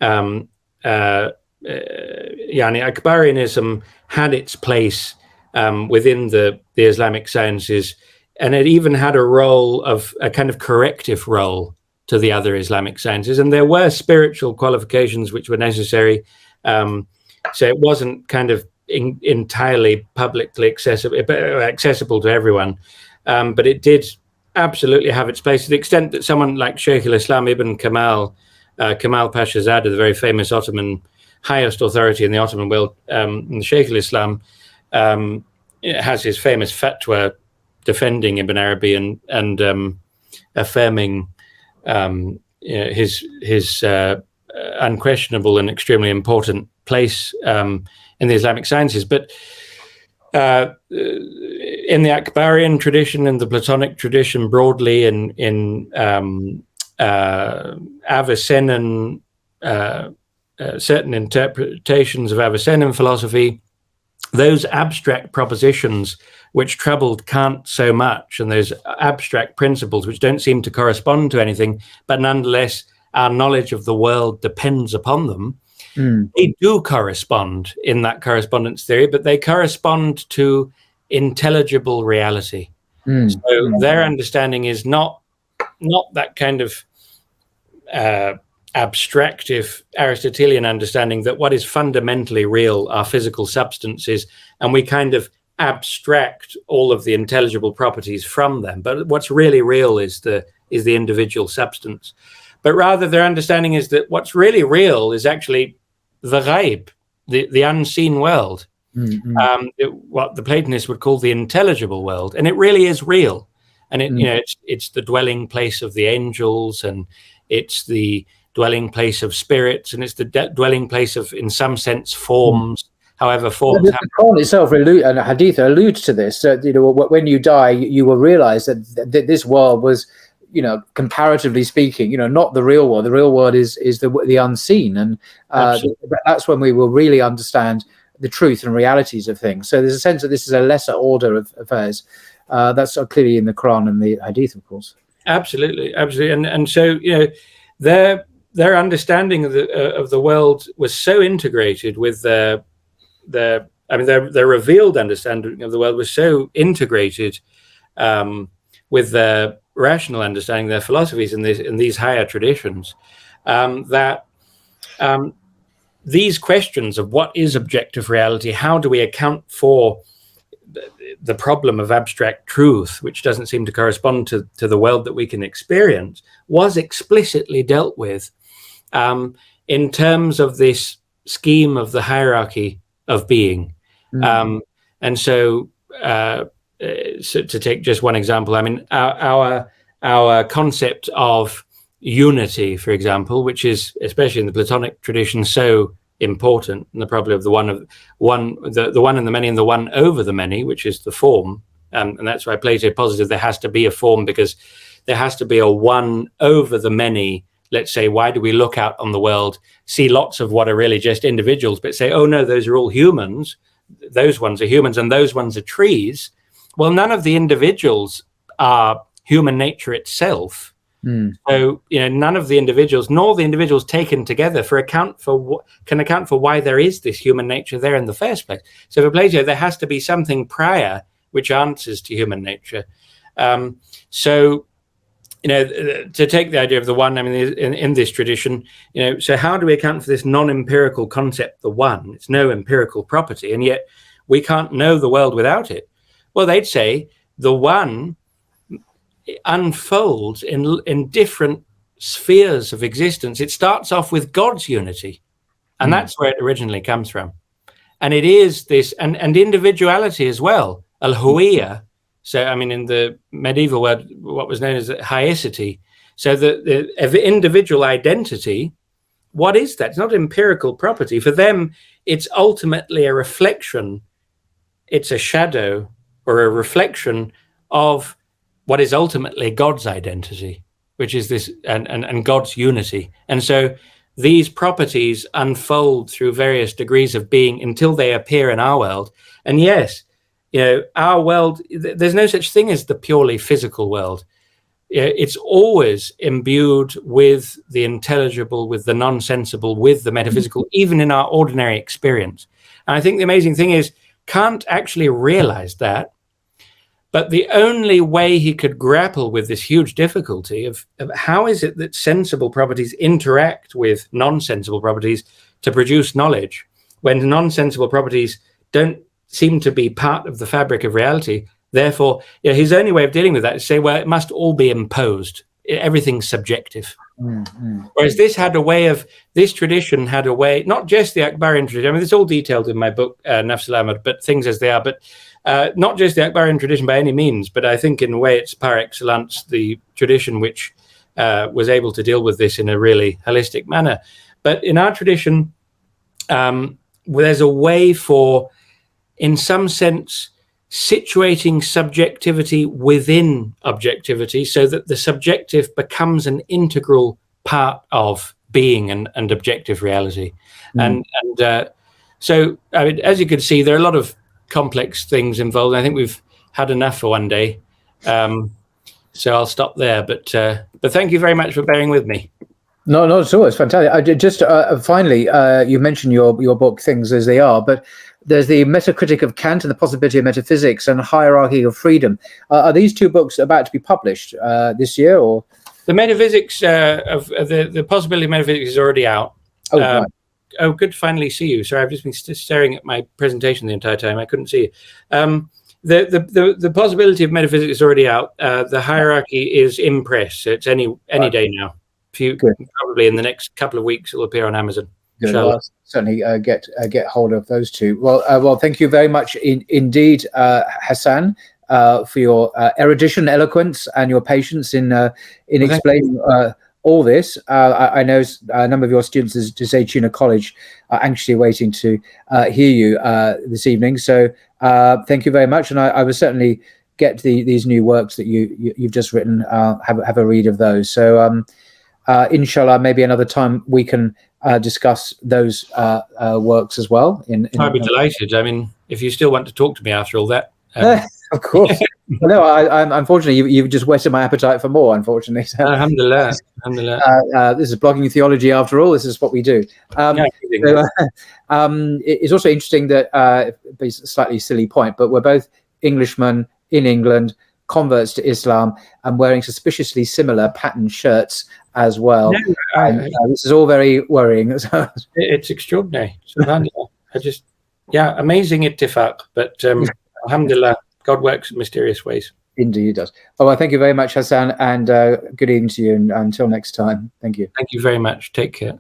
Akbarianism had its place within the Islamic sciences and it even had a role of a kind of corrective role to the other Islamic sciences. And there were spiritual qualifications which were necessary. So it wasn't kind of entirely publicly accessible to everyone. But it did absolutely have its place, to the extent that someone like Shaykh al-Islam ibn Kamal Pasha Zada, the very famous Ottoman highest authority in the Ottoman world, the Shaykh al-Islam, has his famous fatwa defending Ibn Arabi and affirming his unquestionable and extremely important place in the Islamic sciences. But in the Akbarian tradition and the Platonic tradition broadly, in Avicennan, certain interpretations of Avicennan philosophy, those abstract propositions which troubled Kant so much, and those abstract principles which don't seem to correspond to anything, but nonetheless our knowledge of the world depends upon them, they do correspond in that correspondence theory, but they correspond to intelligible reality. So their understanding is not that kind of abstractive Aristotelian understanding that what is fundamentally real are physical substances, and we kind of abstract all of the intelligible properties from them. But what's really real is the individual substance. But rather, their understanding is that what's really real is actually the ghaib, the unseen world, what the Platonists would call the intelligible world, and it really is real. And it's the dwelling place of the angels, and it's the dwelling place of spirits, and it's the dwelling place of, in some sense, forms. However, forms. The Quran itself and Hadith alludes to this. When you die, you will realize that this world was, comparatively speaking, not the real world. The real world is the unseen, and that's when we will really understand the truth and realities of things. So there's a sense that this is a lesser order of affairs. That's clearly in the Quran and the Hadith, of course. Absolutely. And so their understanding of the world was so integrated with their revealed understanding of the world was so integrated with their rational understanding, their philosophies in these higher traditions, that these questions of what is objective reality, how do we account for the problem of abstract truth, which doesn't seem to correspond to the world that we can experience, was explicitly dealt with in terms of this scheme of the hierarchy of being. And so to take just one example, I mean, our concept of unity, for example, which is, especially in the Platonic tradition, so important, and the problem of the one and the many, and the one over the many, which is the form, and that's why Plato posited there has to be a form, because there has to be a one over the many. Let's say, why do we look out on the world, see lots of what are really just individuals, but say, oh no, those are all humans, those ones are humans, and those ones are trees? Well, none of the individuals are human nature itself. So, none of the individuals, nor the individuals taken together, can account for why there is this human nature there in the first place. So for Plato, there has to be something prior which answers to human nature. So, to take the idea of the one, I mean, in this tradition, so how do we account for this non-empirical concept, the one? It's no empirical property, and yet we can't know the world without it. Well, they'd say the one unfolds in different spheres of existence. It starts off with God's unity, and that's where it originally comes from. And it is this, and individuality as well, al-huwiyya. So, I mean, in the medieval word, what was known as haicity. So the individual identity, what is that? It's not empirical property. For them, it's ultimately a reflection. It's a shadow or a reflection of what is ultimately God's identity, which is this, and God's unity. And so these properties unfold through various degrees of being until they appear in our world. And yes, our world, there's no such thing as the purely physical world. It's always imbued with the intelligible, with the non-sensible, with the metaphysical, even in our ordinary experience. And I think the amazing thing is Kant actually realized that, But the only way he could grapple with this huge difficulty of how is it that sensible properties interact with non-sensible properties to produce knowledge, when non-sensible properties don't seem to be part of the fabric of reality. Therefore, his only way of dealing with that is to say, well, it must all be imposed. Everything's subjective. Mm-hmm. Whereas this tradition had a way, not just the Akbarian tradition, I mean, it's all detailed in my book, Nafs al-Amr, but things as they are, but not just the Akbarian tradition by any means, but I think in a way it's par excellence the tradition which was able to deal with this in a really holistic manner. But in our tradition, there's a way for, in some sense, situating subjectivity within objectivity so that the subjective becomes an integral part of being and objective reality. And so, I mean, as you can see, there are a lot of complex things involved. I think we've had enough for one day. So I'll stop there. But thank you very much for bearing with me. No, not at all. It's fantastic. I did just finally, you mentioned your book, Things as They Are, but there's the Metacritic of Kant and the Possibility of Metaphysics and Hierarchy of Freedom. Are these two books about to be published this year, or? The Metaphysics of the Possibility of Metaphysics is already out. Oh, right. Oh, good to finally see you. Sorry, I've just been staring at my presentation the entire time. I couldn't see you. The Possibility of Metaphysics is already out. The Hierarchy is in press. So it's any day now. Probably in the next couple of weeks, it'll appear on Amazon. Good. Well, I'll certainly get hold of those two. Well, thank you very much indeed, Hassan, for your erudition, eloquence, and your patience in explaining all this. I know a number of your students at Zaytuna College are anxiously waiting to hear you this evening. So thank you very much, and I will certainly get these new works that you've just written. Have a read of those. So inshallah, maybe another time we can discuss those works as well. I'd be delighted. I mean, if you still want to talk to me after all that. Of course. No, I'm unfortunately you've just whetted my appetite for more, unfortunately. So, Alhamdulillah. This is blogging theology after all. This is what we do. It's also interesting that it's a slightly silly point, but we're both Englishmen in England, converts to Islam, and wearing suspiciously similar patterned shirts as well. No, this is all very worrying. It's extraordinary. Amazing ittifaq, but alhamdulillah, God works in mysterious ways. Indeed, he does. Well, thank you very much, Hassan, and good evening to you, and until next time. Thank you. Thank you very much. Take care.